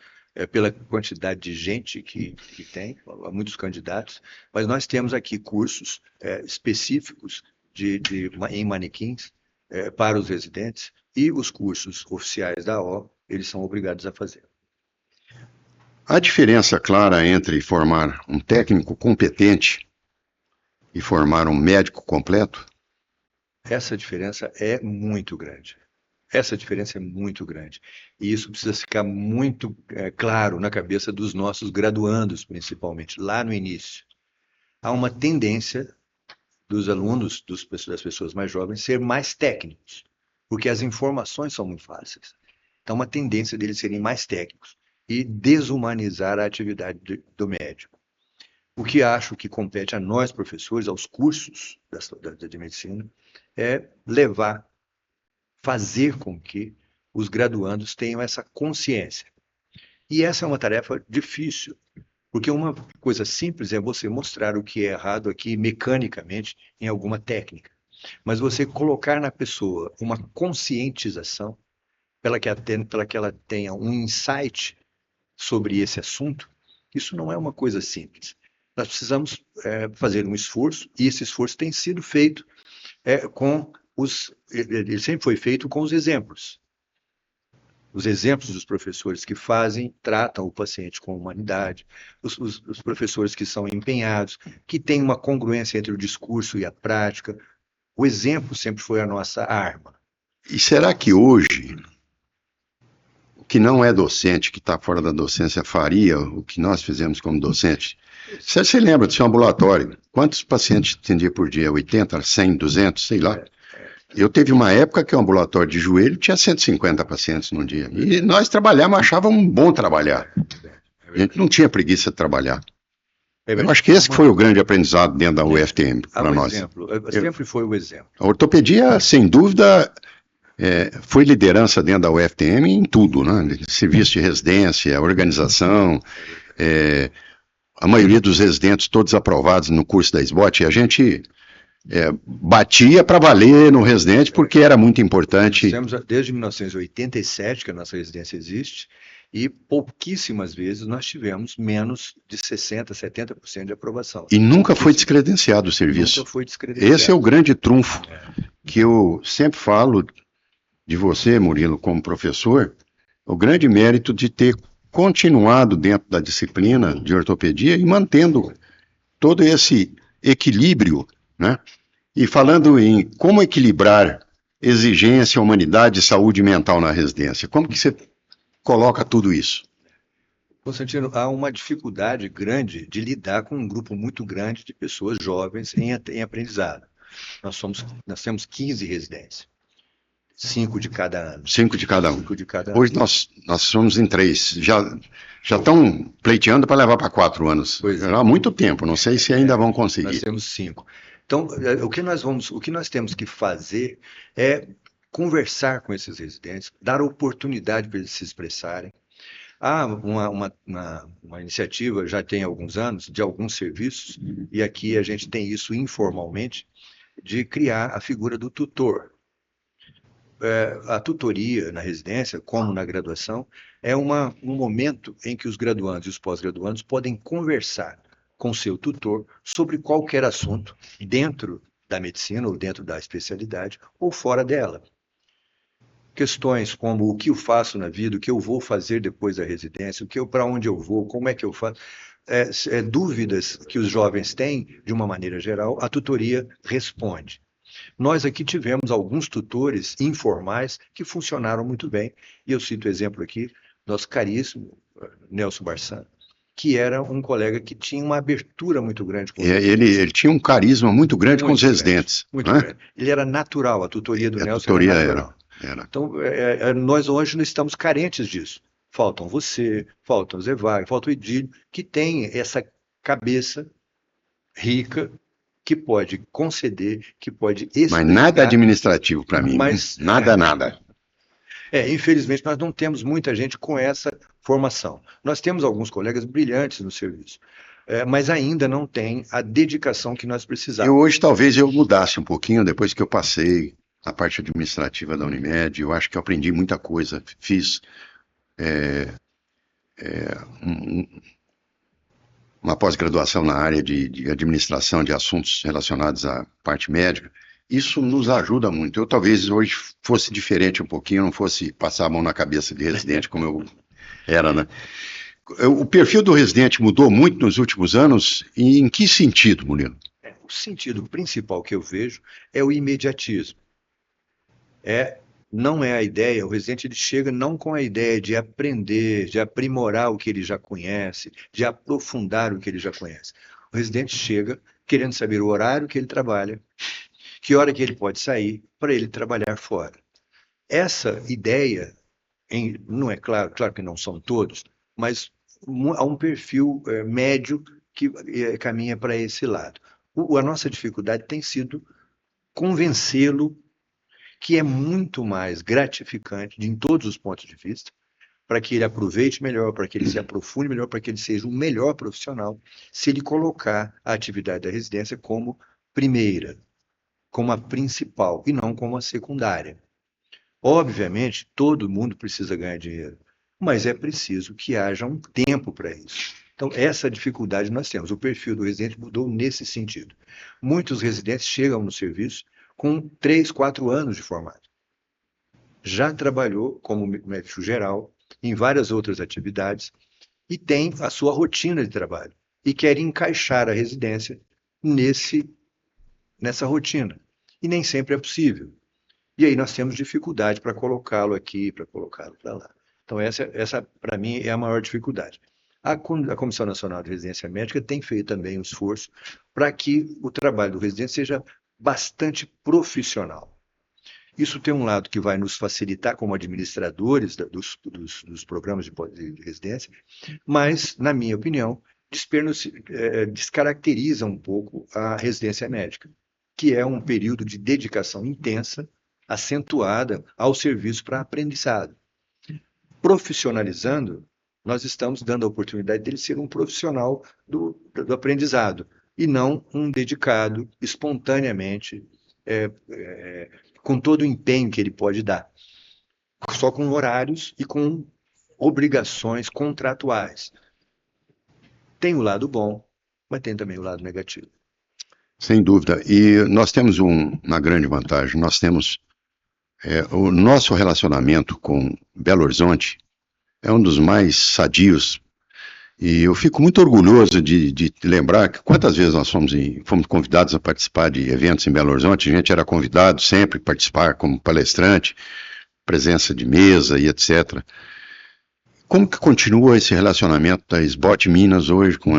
[SPEAKER 2] Pela quantidade de gente que tem, há muitos candidatos, mas nós temos aqui cursos específicos em manequins para os residentes, e os cursos oficiais da O, eles são obrigados a fazer.
[SPEAKER 1] Há diferença clara entre formar um técnico competente e formar um médico completo?
[SPEAKER 2] Essa diferença é muito grande. Essa diferença é muito grande. E isso precisa ficar muito claro na cabeça dos nossos graduandos, principalmente, lá no início. Há uma tendência dos alunos, das pessoas mais jovens, ser mais técnicos, porque as informações são muito fáceis. Então, uma tendência deles serem mais técnicos e desumanizar a atividade do médico. O que acho que compete a nós, professores, aos cursos de medicina, é fazer com que os graduandos tenham essa consciência. E essa é uma tarefa difícil, porque uma coisa simples é você mostrar o que é errado aqui mecanicamente em alguma técnica. Mas você colocar na pessoa uma conscientização para que ela tenha um insight sobre esse assunto, isso não é uma coisa simples. Nós precisamos fazer um esforço, e esse esforço tem sido feito ele sempre foi feito com os exemplos. Os exemplos dos professores que tratam o paciente com humanidade, os professores que são empenhados, que têm uma congruência entre o discurso e a prática. O exemplo sempre foi a nossa arma.
[SPEAKER 1] E será que hoje, o que não é docente, que está fora da docência, faria o que nós fizemos como docente? Você se lembra do seu ambulatório? Quantos pacientes atendia por dia? 80, 100, 200, sei lá. Eu teve uma época que o ambulatório de joelho tinha 150 pacientes num dia. E nós achávamos bom trabalhar. A gente não tinha preguiça de trabalhar. Eu acho que esse foi o grande aprendizado dentro da UFTM para nós.
[SPEAKER 2] Sempre foi o exemplo.
[SPEAKER 1] A ortopedia, sem dúvida, foi liderança dentro da UFTM em tudo, né? Serviço de residência, organização, a maioria dos residentes todos aprovados no curso da SBOT, e a gente batia para valer no residente porque era muito importante.
[SPEAKER 2] Nós temos desde 1987 que a nossa residência existe, e pouquíssimas vezes nós tivemos menos de 60%, 70% de aprovação.
[SPEAKER 1] E nunca foi descredenciado o serviço.
[SPEAKER 2] Nunca foi descredenciado.
[SPEAKER 1] Esse é o grande trunfo que eu sempre falo de você, Murilo, como professor, o grande mérito de ter continuado dentro da disciplina de ortopedia e mantendo todo esse equilíbrio, né? E falando em como equilibrar exigência, humanidade e saúde mental na residência, como que você coloca tudo isso?
[SPEAKER 2] Constantino, há uma dificuldade grande de lidar com um grupo muito grande de pessoas jovens em aprendizado. Nós temos 15 residências. 5 de cada ano.
[SPEAKER 1] 5 de cada um.
[SPEAKER 2] 5 de cada ano.
[SPEAKER 1] Hoje nós somos em 3. Já estão pleiteando para levar para 4 anos.
[SPEAKER 2] Pois é.
[SPEAKER 1] Há muito tempo, não sei se ainda vão
[SPEAKER 2] Nós
[SPEAKER 1] conseguir.
[SPEAKER 2] temos 5. Então, o que nós temos que fazer é conversar com esses residentes, dar oportunidade para eles se expressarem. Há uma iniciativa, já tem alguns anos, de alguns serviços, e aqui a gente tem isso informalmente, de criar a figura do tutor. A tutoria na residência, como na graduação, é um momento em que os graduandos e os pós-graduandos podem conversar com seu tutor sobre qualquer assunto dentro da medicina ou dentro da especialidade ou fora dela. Questões como o que eu faço na vida, o que eu vou fazer depois da residência, para onde eu vou, como é que eu faço, dúvidas que os jovens têm, de uma maneira geral, a tutoria responde. Nós aqui tivemos alguns tutores informais que funcionaram muito bem, e eu cito o exemplo aqui, nosso caríssimo Nelson Barçan, que era um colega que tinha uma abertura muito grande com os residentes.
[SPEAKER 1] Ele tinha um carisma muito grande com os residentes.
[SPEAKER 2] Muito grande. Ele era natural, a tutoria do Nelson
[SPEAKER 1] tutoria
[SPEAKER 2] era natural.
[SPEAKER 1] Era.
[SPEAKER 2] Então, nós hoje não estamos carentes disso. Faltam você, faltam o Zé Wagner, falta o Edílio, que tem essa cabeça rica, que pode conceder, que pode explicar.
[SPEAKER 1] Mas nada administrativo para mim. Nada.
[SPEAKER 2] Infelizmente, nós não temos muita gente com essa formação. Nós temos alguns colegas brilhantes no serviço, mas ainda não tem a dedicação que nós precisamos.
[SPEAKER 1] Hoje talvez eu mudasse um pouquinho, depois que eu passei a parte administrativa da Unimed, eu acho que eu aprendi muita coisa. Fiz uma pós-graduação na área de administração de assuntos relacionados à parte médica. Isso nos ajuda muito. Eu talvez hoje fosse diferente um pouquinho, não fosse passar a mão na cabeça de residente como eu era, né? O perfil do residente mudou muito nos últimos anos, e em que sentido, Murilo?
[SPEAKER 2] O sentido principal que eu vejo é o imediatismo. Não é a ideia, o residente ele chega não com a ideia de aprender, de aprimorar o que ele já conhece, de aprofundar o que ele já conhece. O residente chega querendo saber o horário que ele trabalha, que hora que ele pode sair para ele trabalhar fora. Essa ideia, não é claro que não são todos, mas há um perfil médio que caminha para esse lado. A nossa dificuldade tem sido convencê-lo que é muito mais gratificante, em todos os pontos de vista, para que ele aproveite melhor, para que ele se aprofunde melhor, para que ele seja um melhor profissional, se ele colocar a atividade da residência como primeira, como a principal, e não como a secundária. Obviamente, todo mundo precisa ganhar dinheiro, mas é preciso que haja um tempo para isso. Então, essa dificuldade nós temos. O perfil do residente mudou nesse sentido. Muitos residentes chegam no serviço com 3, 4 anos de formado. Já trabalhou como médico geral em várias outras atividades e tem a sua rotina de trabalho e quer encaixar a residência nessa rotina. E nem sempre é possível. E aí nós temos dificuldade para colocá-lo aqui, para colocá-lo para lá. Então essa para mim, é a maior dificuldade. A Comissão Nacional de Residência Médica tem feito também um esforço para que o trabalho do residente seja bastante profissional. Isso tem um lado que vai nos facilitar como administradores dos programas de residência, mas, na minha opinião, descaracteriza um pouco a residência médica, que é um período de dedicação intensa, acentuada ao serviço para aprendizado. Profissionalizando, nós estamos dando a oportunidade dele ser um profissional do aprendizado, e não um dedicado espontaneamente, com todo o empenho que ele pode dar, só com horários e com obrigações contratuais. Tem o lado bom, mas tem também o lado negativo.
[SPEAKER 1] Sem dúvida. E nós temos uma grande vantagem. Nós temos o nosso relacionamento com Belo Horizonte é um dos mais sadios. E eu fico muito orgulhoso de lembrar que quantas vezes nós fomos convidados a participar de eventos em Belo Horizonte, a gente era convidado sempre a participar como palestrante, presença de mesa e etc. Como que continua esse relacionamento da SBOT Minas hoje com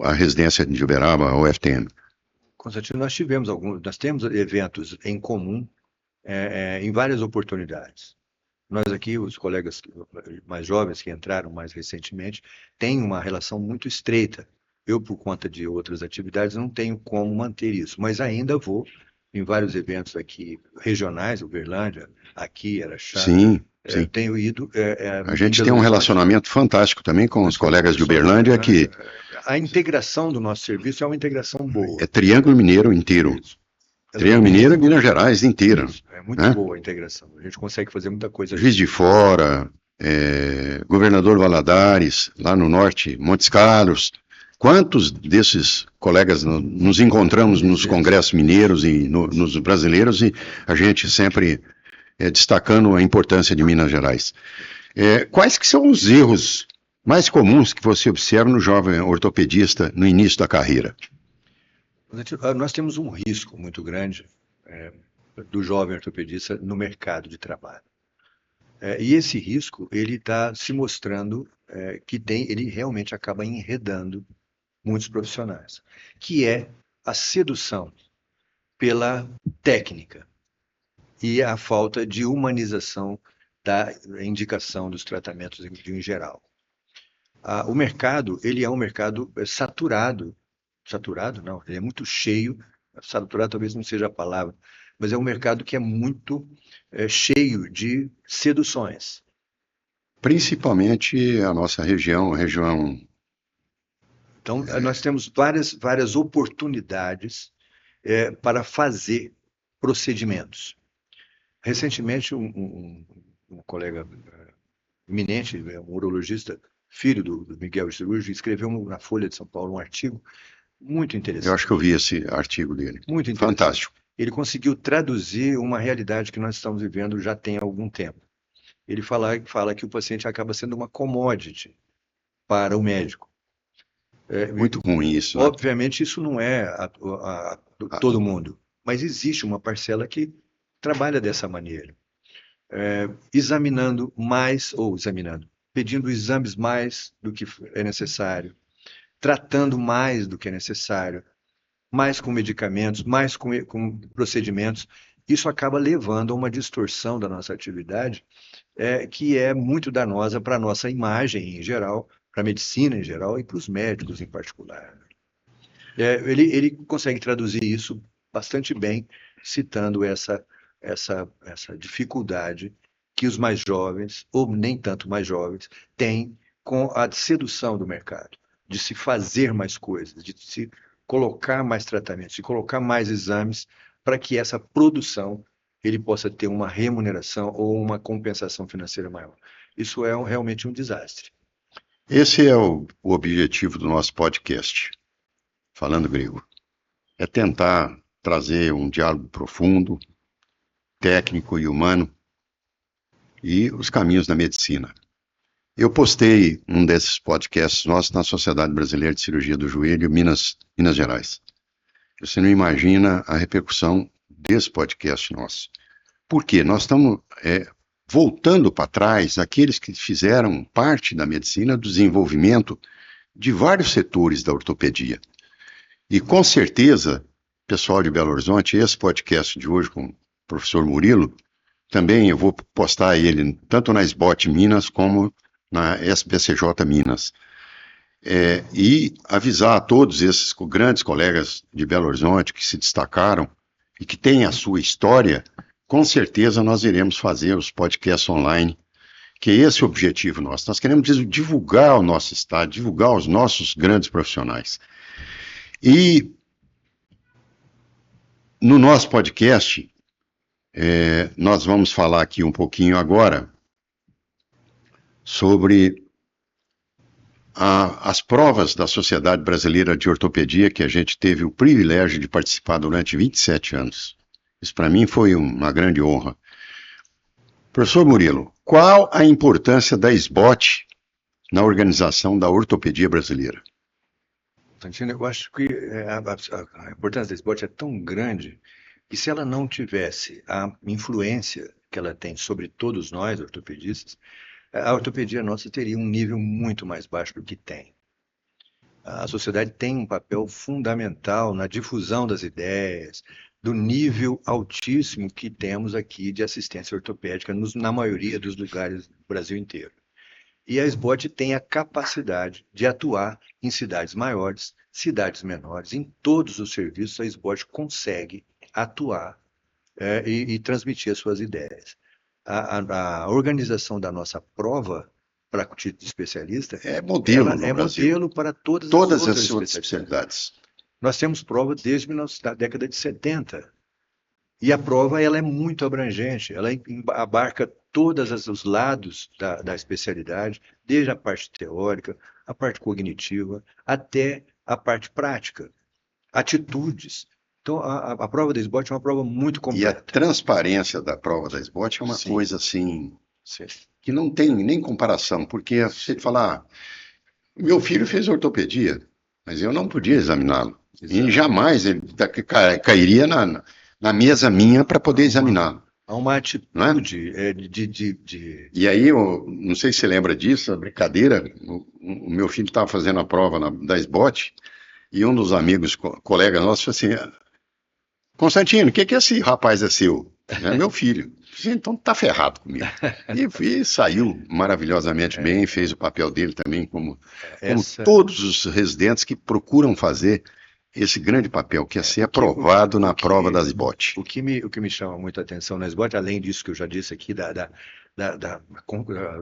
[SPEAKER 1] a residência de Uberaba, a UFTM?
[SPEAKER 2] Constantino, nós temos eventos em comum em várias oportunidades. Nós aqui, os colegas mais jovens que entraram mais recentemente, têm uma relação muito estreita. Eu, por conta de outras atividades, não tenho como manter isso, mas ainda vou em vários eventos aqui regionais, Uberlândia, aqui, Araxá.
[SPEAKER 1] Sim, sim.
[SPEAKER 2] Tenho ido.
[SPEAKER 1] A gente
[SPEAKER 2] em
[SPEAKER 1] tem
[SPEAKER 2] Belo
[SPEAKER 1] um
[SPEAKER 2] Horizonte.
[SPEAKER 1] relacionamento fantástico também com os colegas de
[SPEAKER 2] Pessoal
[SPEAKER 1] Uberlândia, que
[SPEAKER 2] A integração do nosso serviço é uma integração boa.
[SPEAKER 1] é Triângulo Mineiro inteiro.
[SPEAKER 2] Isso.
[SPEAKER 1] Triângulo Mineiro e Minas Gerais inteira.
[SPEAKER 2] Isso. É muito
[SPEAKER 1] Né?
[SPEAKER 2] boa a integração. A gente consegue fazer muita coisa.
[SPEAKER 1] Juiz de Fora, Governador Valadares, lá no norte, Montes Claros. Quantos desses colegas nos encontramos nos congressos mineiros e nos brasileiros, e a gente sempre destacando a importância de Minas Gerais. Quais que são os erros mais comuns que você observa no jovem ortopedista no início da carreira?
[SPEAKER 2] Nós temos um risco muito grande do jovem ortopedista no mercado de trabalho. E esse risco, ele está se mostrando ele realmente acaba enredando muitos profissionais, que é a sedução pela técnica e a falta de humanização da indicação dos tratamentos em geral. O mercado, ele é um mercado saturado. Saturado não, ele é muito cheio. Saturado talvez não seja a palavra, mas é um mercado que é muito cheio de seduções.
[SPEAKER 1] Principalmente a nossa região.
[SPEAKER 2] Então, nós temos várias oportunidades para fazer procedimentos. Recentemente, um colega eminente, um urologista, filho do Miguel Cirúrgico, escreveu na Folha de São Paulo um artigo muito interessante.
[SPEAKER 1] Eu acho que eu vi esse artigo dele.
[SPEAKER 2] Muito interessante.
[SPEAKER 1] Fantástico.
[SPEAKER 2] Ele conseguiu traduzir uma realidade que nós estamos vivendo já tem algum tempo. Ele fala que o paciente acaba sendo uma commodity para o médico.
[SPEAKER 1] Muito ruim isso. Né?
[SPEAKER 2] Obviamente, isso não é todo mundo, mas existe uma parcela que trabalha dessa maneira. Pedindo exames mais do que é necessário, tratando mais do que é necessário, mais com medicamentos, mais com procedimentos. Isso acaba levando a uma distorção da nossa atividade que é muito danosa para a nossa imagem em geral, para a medicina em geral e para os médicos em particular. Ele consegue traduzir isso bastante bem, citando essa dificuldade que os mais jovens, ou nem tanto mais jovens, têm com a sedução do mercado, de se fazer mais coisas, de se colocar mais tratamentos, de colocar mais exames, para que essa produção ele possa ter uma remuneração ou uma compensação financeira maior. Isso é realmente um desastre.
[SPEAKER 1] Esse é o objetivo do nosso podcast, Falando Grego. É tentar trazer um diálogo profundo, técnico e humano, e os caminhos da medicina. Eu postei um desses podcasts nossos na Sociedade Brasileira de Cirurgia do Joelho, Minas Gerais. Você não imagina a repercussão desse podcast nosso. Por quê? Nós estamos voltando para trás aqueles que fizeram parte da medicina, do desenvolvimento de vários setores da ortopedia. E com certeza, pessoal de Belo Horizonte, esse podcast de hoje com o professor Murilo, também eu vou postar ele tanto na SBOT Minas como na SBCJ Minas. E avisar a todos esses grandes colegas de Belo Horizonte que se destacaram e que têm a sua história, com certeza nós iremos fazer os podcasts online, que é esse o objetivo nosso. Nós queremos divulgar o nosso estado, divulgar os nossos grandes profissionais. E no nosso podcast, nós vamos falar aqui um pouquinho agora sobre as provas da Sociedade Brasileira de Ortopedia, que a gente teve o privilégio de participar durante 27 anos. Isso para mim foi uma grande honra. Professor Murilo, qual a importância da SBOT na organização da ortopedia brasileira?
[SPEAKER 2] Santino, eu acho que a importância da SBOT é tão grande que se ela não tivesse a influência que ela tem sobre todos nós, ortopedistas, a ortopedia nossa teria um nível muito mais baixo do que tem. A sociedade tem um papel fundamental na difusão das ideias, do nível altíssimo que temos aqui de assistência ortopédica na maioria dos lugares do Brasil inteiro. E a SBOT tem a capacidade de atuar em cidades maiores, cidades menores, em todos os serviços a SBOT consegue atuar e transmitir as suas ideias. A organização da nossa prova para o título de especialista
[SPEAKER 1] é modelo no Brasil.
[SPEAKER 2] Modelo para todas
[SPEAKER 1] as outras especialidades.
[SPEAKER 2] Nós temos prova desde a década de 70. E a prova ela é muito abrangente, ela abarca todos os lados da especialidade, desde a parte teórica, a parte cognitiva, até a parte prática, atitudes. Então, a prova da SBOT é uma prova muito completa.
[SPEAKER 1] E a transparência da prova da SBOT é uma coisa assim,
[SPEAKER 2] Sim.
[SPEAKER 1] Que não tem nem comparação, porque você falar, meu filho fez ortopedia, mas eu não podia examiná-lo. E jamais ele cairia na mesa minha para poder examiná-lo.
[SPEAKER 2] Há uma atitude
[SPEAKER 1] E aí, eu não sei se você lembra disso, a brincadeira, o meu filho estava fazendo a prova da SBOT, e um dos amigos, colegas nossos, falou assim, Constantino, o que esse rapaz é seu? É meu filho. Então tá ferrado comigo. E saiu maravilhosamente bem, fez o papel dele também, como todos os residentes que procuram fazer esse grande papel, que é ser aprovado na prova da SBOT.
[SPEAKER 2] O que me chama muito a atenção na SBOT, além disso que eu já disse aqui, da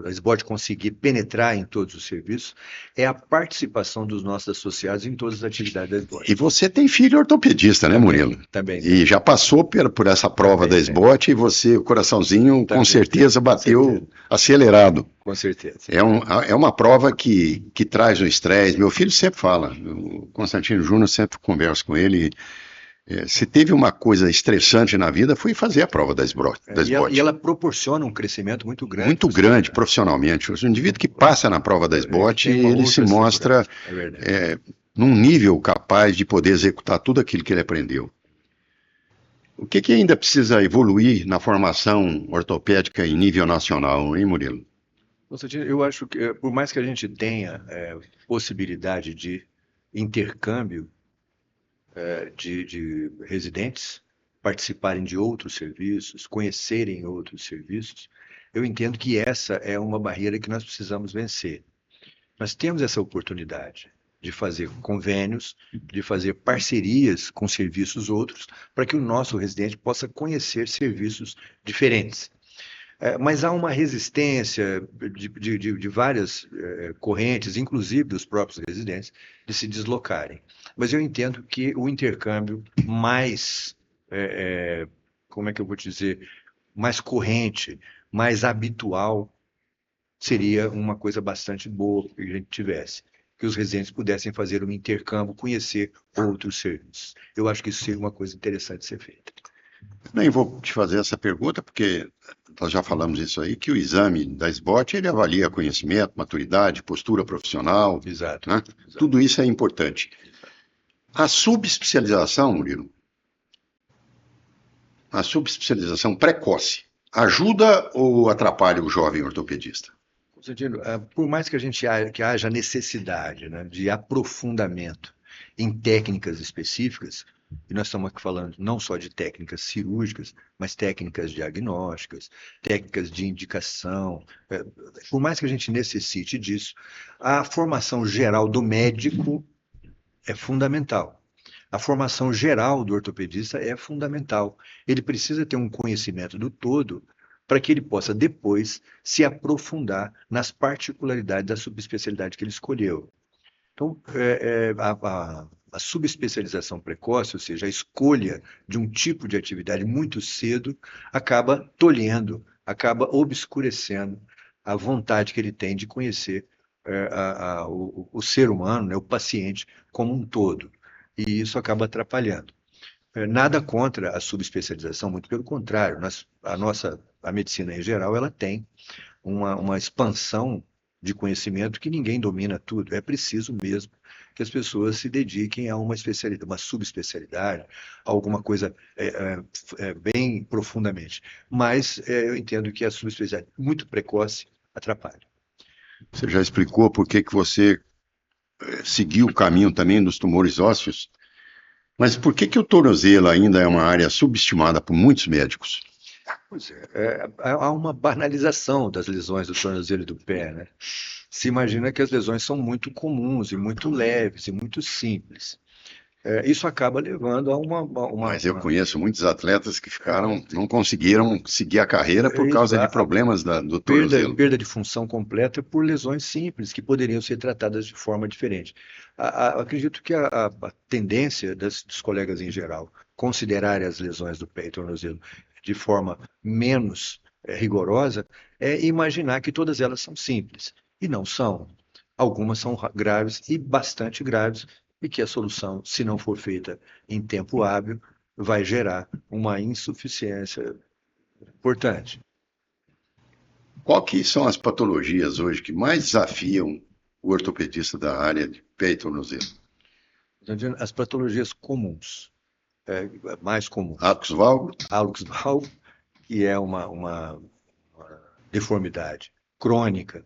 [SPEAKER 2] SBOT conseguir penetrar em todos os serviços, é a participação dos nossos associados em todas as atividades da SBOT.
[SPEAKER 1] E você tem filho ortopedista, né, Murilo?
[SPEAKER 2] Também.
[SPEAKER 1] E já passou por essa prova da SBOT e você, o coraçãozinho, com certeza bateu acelerado.
[SPEAKER 2] Com certeza.
[SPEAKER 1] É uma prova que traz um estresse. Meu filho sempre fala, o Constantino Júnior, sempre converso com ele. Se teve uma coisa estressante na vida, foi fazer a prova da SBOT.
[SPEAKER 2] E ela proporciona um crescimento muito grande.
[SPEAKER 1] Muito grande, profissionalmente. O indivíduo que passa na prova da SBOT, ele se mostra num nível capaz de poder executar tudo aquilo que ele aprendeu. O que ainda precisa evoluir na formação ortopédica em nível nacional, hein, Murilo?
[SPEAKER 2] Eu acho que, por mais que a gente tenha possibilidade de intercâmbio de residentes participarem de outros serviços, conhecerem outros serviços, eu entendo que essa é uma barreira que nós precisamos vencer. Nós temos essa oportunidade de fazer convênios, de fazer parcerias com serviços outros, para que o nosso residente possa conhecer serviços diferentes. Mas há uma resistência de várias correntes, inclusive dos próprios residentes, de se deslocarem. Mas eu entendo que o intercâmbio mais, como é que eu vou dizer, mais corrente, mais habitual, seria uma coisa bastante boa que a gente tivesse. Que os residentes pudessem fazer um intercâmbio, conhecer outros serviços. Eu acho que isso seria uma coisa interessante de ser feita.
[SPEAKER 1] Nem vou te fazer essa pergunta, porque nós já falamos isso aí, que o exame da SBOT, ele avalia conhecimento, maturidade, postura profissional.
[SPEAKER 2] Exato.
[SPEAKER 1] Né? Exato. Tudo isso é importante. A subespecialização, Murilo, a subespecialização precoce, ajuda ou atrapalha o jovem ortopedista?
[SPEAKER 2] Constantino, por mais que haja necessidade, né, de aprofundamento em técnicas específicas, e nós estamos aqui falando não só de técnicas cirúrgicas, mas técnicas diagnósticas, técnicas de indicação. Por mais que a gente necessite disso, a formação geral do médico é fundamental. A formação geral do ortopedista é fundamental. Ele precisa ter um conhecimento do todo para que ele possa depois se aprofundar nas particularidades da subespecialidade que ele escolheu. Então, a subespecialização precoce, ou seja, a escolha de um tipo de atividade muito cedo, acaba tolhendo, acaba obscurecendo a vontade que ele tem de conhecer o ser humano, né, o paciente como um todo. E isso acaba atrapalhando. Nada contra a subespecialização, muito pelo contrário. A medicina em geral, ela tem uma expansão de conhecimento que ninguém domina tudo. É preciso mesmo que as pessoas se dediquem a uma especialidade, uma subespecialidade, a alguma coisa bem profundamente. Mas eu entendo que a subespecialidade muito precoce atrapalha.
[SPEAKER 1] Você já explicou por que você seguiu o caminho também dos tumores ósseos? Mas por que que o tornozelo ainda é uma área subestimada por muitos médicos?
[SPEAKER 2] Pois é, há uma banalização das lesões do tornozelo e do pé, né? Se imagina que as lesões são muito comuns e muito leves e muito simples. Isso acaba levando a
[SPEAKER 1] Mas eu conheço muitos atletas que ficaram, não conseguiram seguir a carreira por causa de
[SPEAKER 2] a
[SPEAKER 1] problemas do
[SPEAKER 2] perda,
[SPEAKER 1] tornozelo.
[SPEAKER 2] perda de função completa por lesões simples que poderiam ser tratadas de forma diferente. Acredito que a tendência dos colegas em geral considerarem as lesões do pé e tornozelo de forma menos rigorosa é imaginar que todas elas são simples. E não são. Algumas são graves e bastante graves, e que a solução, se não for feita em tempo hábil, vai gerar uma insuficiência importante.
[SPEAKER 1] Qual que são as patologias hoje que mais desafiam o ortopedista da área de pé e tornozelo?
[SPEAKER 2] As patologias comuns, mais comuns.
[SPEAKER 1] Arcos valgo,
[SPEAKER 2] Hallux valgus, que é uma deformidade crônica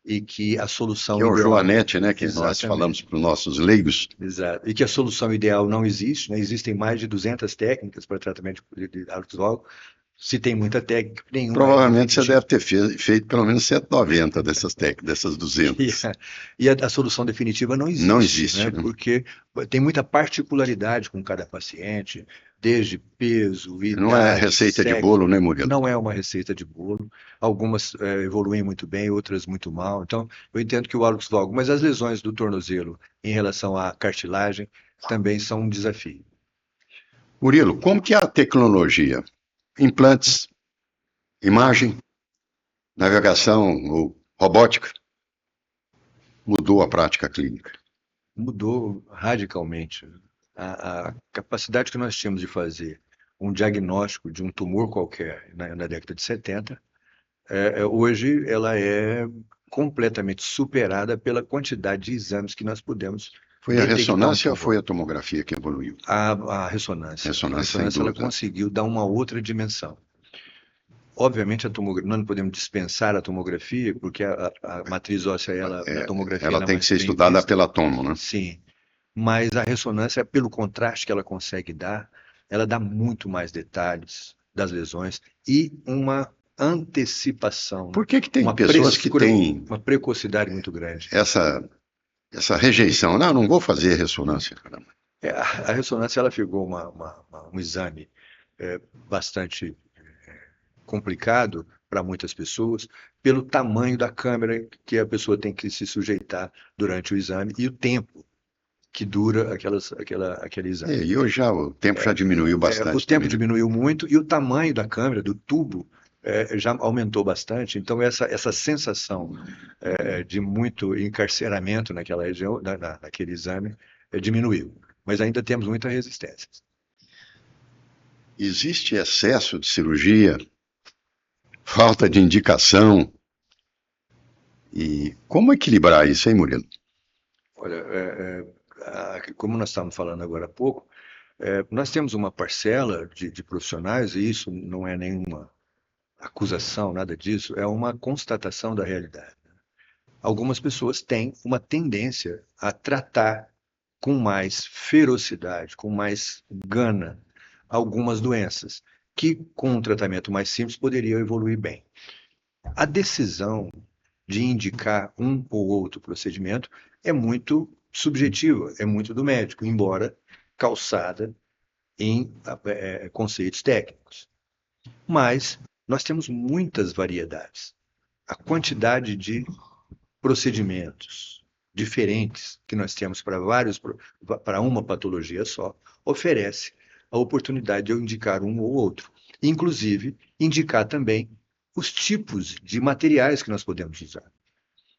[SPEAKER 2] e que a
[SPEAKER 1] que
[SPEAKER 2] solução
[SPEAKER 1] é o
[SPEAKER 2] ideal.
[SPEAKER 1] joanete, né, que nós falamos
[SPEAKER 2] Exatamente.
[SPEAKER 1] para os nossos leigos.
[SPEAKER 2] Exato. E que a solução ideal não existe, né? Existem mais de 200 técnicas para tratamento de Hallux valgus. Se tem muita técnica, nenhuma é
[SPEAKER 1] Provavelmente você
[SPEAKER 2] definitiva.
[SPEAKER 1] deve ter feito pelo menos 190 dessas técnicas, dessas
[SPEAKER 2] E
[SPEAKER 1] 200.
[SPEAKER 2] a solução definitiva não
[SPEAKER 1] Não
[SPEAKER 2] existe,
[SPEAKER 1] existe,
[SPEAKER 2] né?
[SPEAKER 1] né?
[SPEAKER 2] Porque tem muita particularidade com cada paciente, desde peso,
[SPEAKER 1] Não é
[SPEAKER 2] idade,
[SPEAKER 1] receita de
[SPEAKER 2] sexo.
[SPEAKER 1] bolo, né, Murilo?
[SPEAKER 2] Não é uma receita de bolo. Algumas evoluem muito bem, outras muito mal. Então, eu entendo que o hálux valgus, mas as lesões do tornozelo em relação à cartilagem também são um desafio.
[SPEAKER 1] Murilo, como que a tecnologia, implantes, imagem, navegação ou robótica mudou a prática clínica?
[SPEAKER 2] Mudou radicalmente. A capacidade que nós tínhamos de fazer um diagnóstico de um tumor qualquer na década de 70, hoje ela é completamente superada pela quantidade de exames que nós podemos
[SPEAKER 1] Foi a
[SPEAKER 2] detectar um
[SPEAKER 1] ressonância ou foi
[SPEAKER 2] tumor.
[SPEAKER 1] a tomografia que evoluiu?
[SPEAKER 2] A ressonância. A
[SPEAKER 1] Ressonância, sem
[SPEAKER 2] ressonância ela
[SPEAKER 1] dúvida.
[SPEAKER 2] conseguiu dar uma outra dimensão. Obviamente, a tomografia, nós não podemos dispensar a tomografia, porque a matriz óssea, a tomografia
[SPEAKER 1] Ela
[SPEAKER 2] ela é
[SPEAKER 1] tem que
[SPEAKER 2] mais
[SPEAKER 1] ser
[SPEAKER 2] bem
[SPEAKER 1] estudada
[SPEAKER 2] vista.
[SPEAKER 1] pela tomo, né?
[SPEAKER 2] Sim, mas a ressonância, pelo contraste que ela consegue dar, ela dá muito mais detalhes das lesões e uma antecipação,
[SPEAKER 1] Por que que tem
[SPEAKER 2] uma,
[SPEAKER 1] pessoas que têm
[SPEAKER 2] uma precocidade muito grande.
[SPEAKER 1] essa rejeição? Não, não vou fazer ressonância, caramba.
[SPEAKER 2] A ressonância ela ficou um exame bastante complicado para muitas pessoas, pelo tamanho da câmera que a pessoa tem que se sujeitar durante o exame e o tempo que dura aquele exame.
[SPEAKER 1] E hoje já, o tempo já diminuiu
[SPEAKER 2] O
[SPEAKER 1] bastante
[SPEAKER 2] tempo
[SPEAKER 1] também, né?
[SPEAKER 2] diminuiu muito e o tamanho da câmera, do tubo, já aumentou bastante. Então, essa sensação de muito encarceramento naquela região, naquele exame, diminuiu. Mas ainda temos muita resistência.
[SPEAKER 1] Existe excesso de cirurgia, falta de indicação. E como equilibrar isso, hein, Murilo?
[SPEAKER 2] Olha, como nós estávamos falando agora há pouco, nós temos uma parcela de profissionais, e isso não é nenhuma acusação, nada disso, é uma constatação da realidade. Algumas pessoas têm uma tendência a tratar com mais ferocidade, com mais gana, algumas doenças, que com um tratamento mais simples poderiam evoluir bem. A decisão de indicar um ou outro procedimento é muito subjetiva, é muito do médico, embora calçada em conceitos técnicos. Mas nós temos muitas variedades. A quantidade de procedimentos diferentes que nós temos para uma patologia só oferece a oportunidade de eu indicar um ou outro. Inclusive, indicar também os tipos de materiais que nós podemos usar.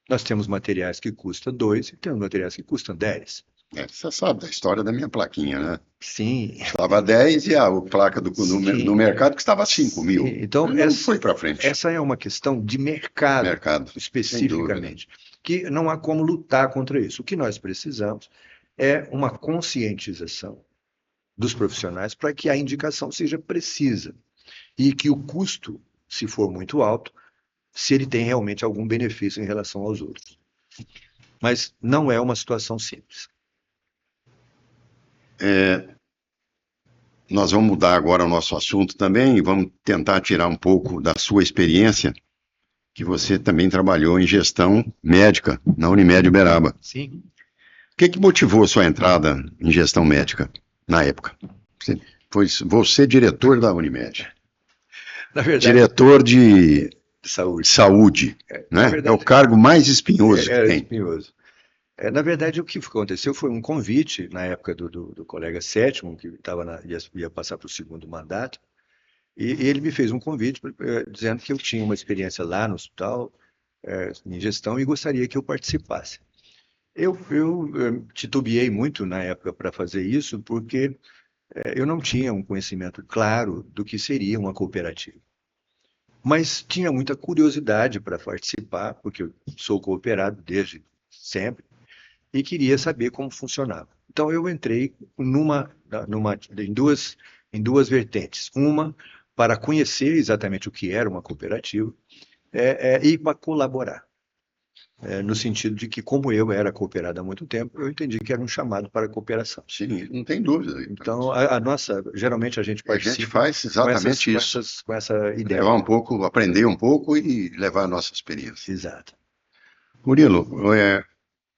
[SPEAKER 2] Nós temos materiais que custam 2 e temos materiais que custam 10.
[SPEAKER 1] Você sabe da história da minha plaquinha, né?
[SPEAKER 2] Sim,
[SPEAKER 1] Estava 10 e a placa no
[SPEAKER 2] sim.
[SPEAKER 1] mercado que estava 5 mil.
[SPEAKER 2] Então,
[SPEAKER 1] Não foi para frente.
[SPEAKER 2] essa é uma questão de mercado,
[SPEAKER 1] Mercado, sem dúvida.
[SPEAKER 2] especificamente, que não há como lutar contra isso. O que nós precisamos é uma conscientização dos profissionais para que a indicação seja precisa e que o custo, se for muito alto, se ele tem realmente algum benefício em relação aos outros. Mas não é uma situação simples.
[SPEAKER 1] Nós vamos mudar agora o nosso assunto também e vamos tentar tirar um pouco da sua experiência, que você também trabalhou em gestão médica na Unimed Uberaba.
[SPEAKER 2] Sim.
[SPEAKER 1] O que motivou a sua entrada em gestão médica na época? Você diretor da Unimed,
[SPEAKER 2] Na verdade,
[SPEAKER 1] diretor de
[SPEAKER 2] saúde.
[SPEAKER 1] saúde,
[SPEAKER 2] Na
[SPEAKER 1] né? É o
[SPEAKER 2] verdade,
[SPEAKER 1] cargo mais espinhoso que
[SPEAKER 2] era
[SPEAKER 1] tem.
[SPEAKER 2] espinhoso. Na verdade, o que aconteceu foi um convite, na época do colega Sétimo, que ia passar para o segundo mandato, e ele me fez um convite dizendo que eu tinha uma experiência lá no hospital, em gestão, e gostaria que eu participasse. Eu titubeei muito na época para fazer isso, porque eu não tinha um conhecimento claro do que seria uma cooperativa. Mas tinha muita curiosidade para participar, porque eu sou cooperado desde sempre, e queria saber como funcionava. Então eu entrei em duas vertentes. Uma para conhecer exatamente o que era uma cooperativa e para colaborar. No sentido de que, como eu era cooperado há muito tempo, eu entendi que era um chamado para a cooperação.
[SPEAKER 1] Sim, não tem dúvida.
[SPEAKER 2] Então, geralmente a gente
[SPEAKER 1] A gente
[SPEAKER 2] participa
[SPEAKER 1] faz exatamente isso.
[SPEAKER 2] com essa
[SPEAKER 1] Levar
[SPEAKER 2] ideia.
[SPEAKER 1] um pouco, aprender um pouco e levar a nossa experiência.
[SPEAKER 2] Exato.
[SPEAKER 1] Murilo,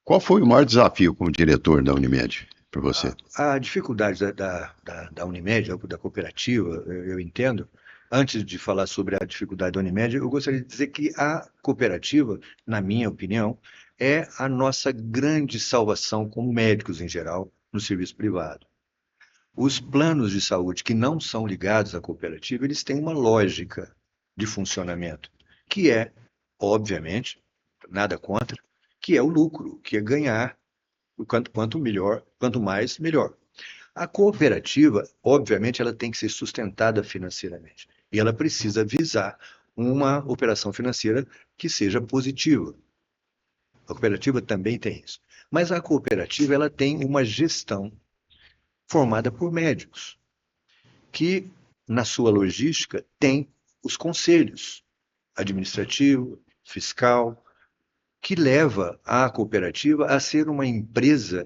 [SPEAKER 1] qual foi o maior desafio como diretor da Unimed para você?
[SPEAKER 2] A dificuldade da Unimed, da cooperativa, eu entendo. Antes de falar sobre a dificuldade da Unimed, eu gostaria de dizer que a cooperativa, na minha opinião, é a nossa grande salvação como médicos em geral no serviço privado. Os planos de saúde que não são ligados à cooperativa, eles têm uma lógica de funcionamento, que é, obviamente, nada contra, que é o lucro, que é ganhar quanto mais, melhor. A cooperativa, obviamente, ela tem que ser sustentada financeiramente. E ela precisa visar uma operação financeira que seja positiva. A cooperativa também tem isso. Mas a cooperativa ela tem uma gestão formada por médicos, que, na sua logística, tem os conselhos administrativo, fiscal, que leva a cooperativa a ser uma empresa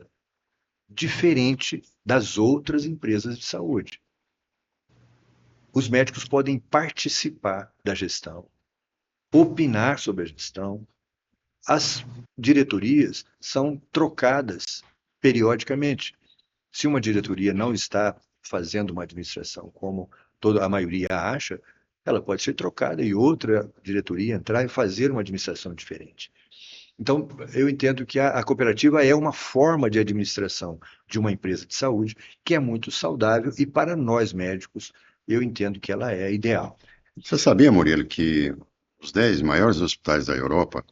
[SPEAKER 2] diferente das outras empresas de saúde. Os médicos podem participar da gestão, opinar sobre a gestão. As diretorias são trocadas periodicamente. Se uma diretoria não está fazendo uma administração como toda a maioria acha, ela pode ser trocada e outra diretoria entrar e fazer uma administração diferente. Então, eu entendo que a cooperativa é uma forma de administração de uma empresa de saúde que é muito saudável e, para nós médicos, eu entendo que ela é ideal.
[SPEAKER 1] Você sabia, Murilo, que os 10 maiores hospitais da Europa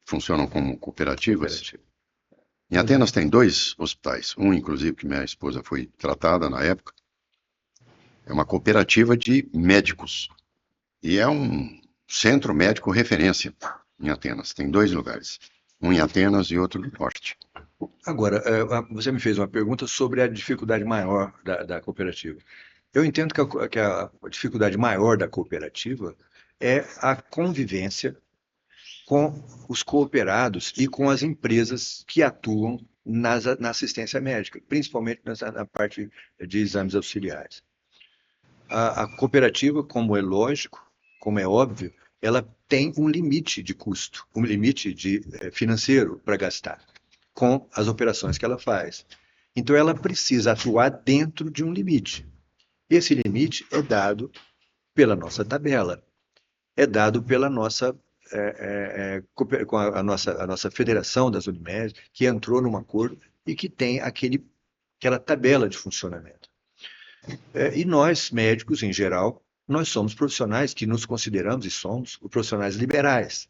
[SPEAKER 1] funcionam como cooperativas?
[SPEAKER 2] Cooperativa.
[SPEAKER 1] Em Atenas tem 2 hospitais, um inclusive que minha esposa foi tratada na época. É uma cooperativa de médicos e é um centro médico referência em Atenas. Tem 2 lugares, um em Atenas e outro no norte.
[SPEAKER 2] Agora, você me fez uma pergunta sobre a dificuldade maior da cooperativa. Eu entendo que a dificuldade maior da cooperativa é a convivência com os cooperados e com as empresas que atuam na assistência médica, principalmente na parte de exames auxiliares. A cooperativa, como é lógico, como é óbvio, ela tem um limite de custo, um limite financeiro para gastar com as operações que ela faz. Então, ela precisa atuar dentro de um limite. Esse limite é dado pela nossa tabela, é dado pela nossa com a nossa Federação das Unimed, que entrou num acordo e que tem aquela tabela de funcionamento. E nós, médicos em geral, nós somos profissionais que nos consideramos e somos profissionais liberais,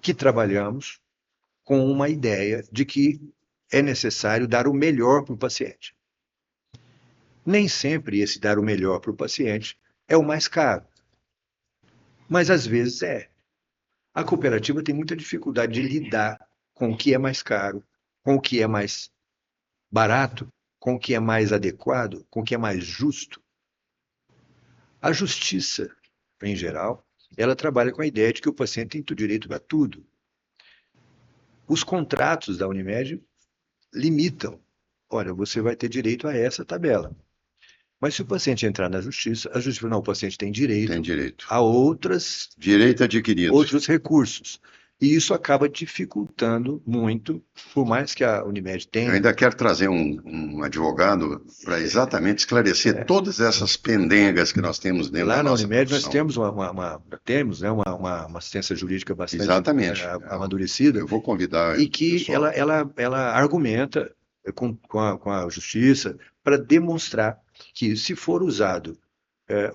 [SPEAKER 2] que trabalhamos com uma ideia de que é necessário dar o melhor para o paciente. Nem sempre esse dar o melhor para o paciente é o mais caro, mas às vezes é. A cooperativa tem muita dificuldade de lidar com o que é mais caro, com o que é mais barato, com o que é mais adequado, com o que é mais justo. A justiça, em geral, ela trabalha com a ideia de que o paciente tem direito a tudo. Os contratos da Unimed limitam olha, você vai ter direito a essa tabela. Mas se o paciente entrar na justiça, a justiça fala, não, o paciente tem
[SPEAKER 1] Tem
[SPEAKER 2] direito
[SPEAKER 1] direito.
[SPEAKER 2] a
[SPEAKER 1] Direito adquirido.
[SPEAKER 2] outros recursos. E isso acaba dificultando muito, por mais que a Unimed
[SPEAKER 1] Eu
[SPEAKER 2] tenha.
[SPEAKER 1] ainda quero trazer um advogado para exatamente esclarecer todas essas pendengas que nós temos dentro da
[SPEAKER 2] Lá na
[SPEAKER 1] nossa
[SPEAKER 2] Unimed nós
[SPEAKER 1] profissão.
[SPEAKER 2] temos temos, né, uma assistência jurídica bastante
[SPEAKER 1] Exatamente.
[SPEAKER 2] amadurecida
[SPEAKER 1] Eu vou convidar
[SPEAKER 2] e
[SPEAKER 1] o
[SPEAKER 2] que
[SPEAKER 1] pessoal.
[SPEAKER 2] ela argumenta com a justiça para demonstrar que se for usado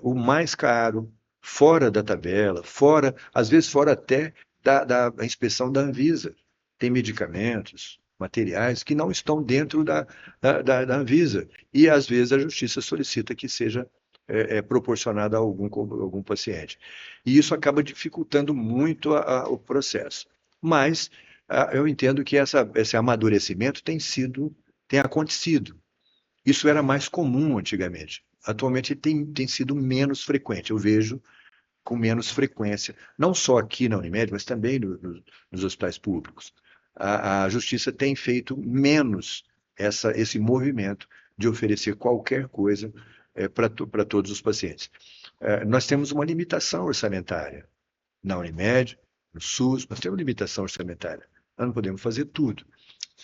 [SPEAKER 2] o mais caro, fora da tabela, fora, às vezes fora até da inspeção da Anvisa. Tem medicamentos, materiais que não estão dentro da Anvisa. E às vezes a justiça solicita que seja proporcionado a algum paciente. E isso acaba dificultando muito o processo. Mas eu entendo que esse amadurecimento tem acontecido. Isso era mais comum antigamente. Atualmente tem sido menos frequente. Eu vejo com menos frequência, não só aqui na Unimed, mas também nos hospitais públicos. A justiça tem feito menos esse movimento de oferecer qualquer coisa para todos os pacientes. Nós temos uma limitação orçamentária na Unimed, no SUS, nós temos limitação orçamentária. Nós não podemos fazer tudo.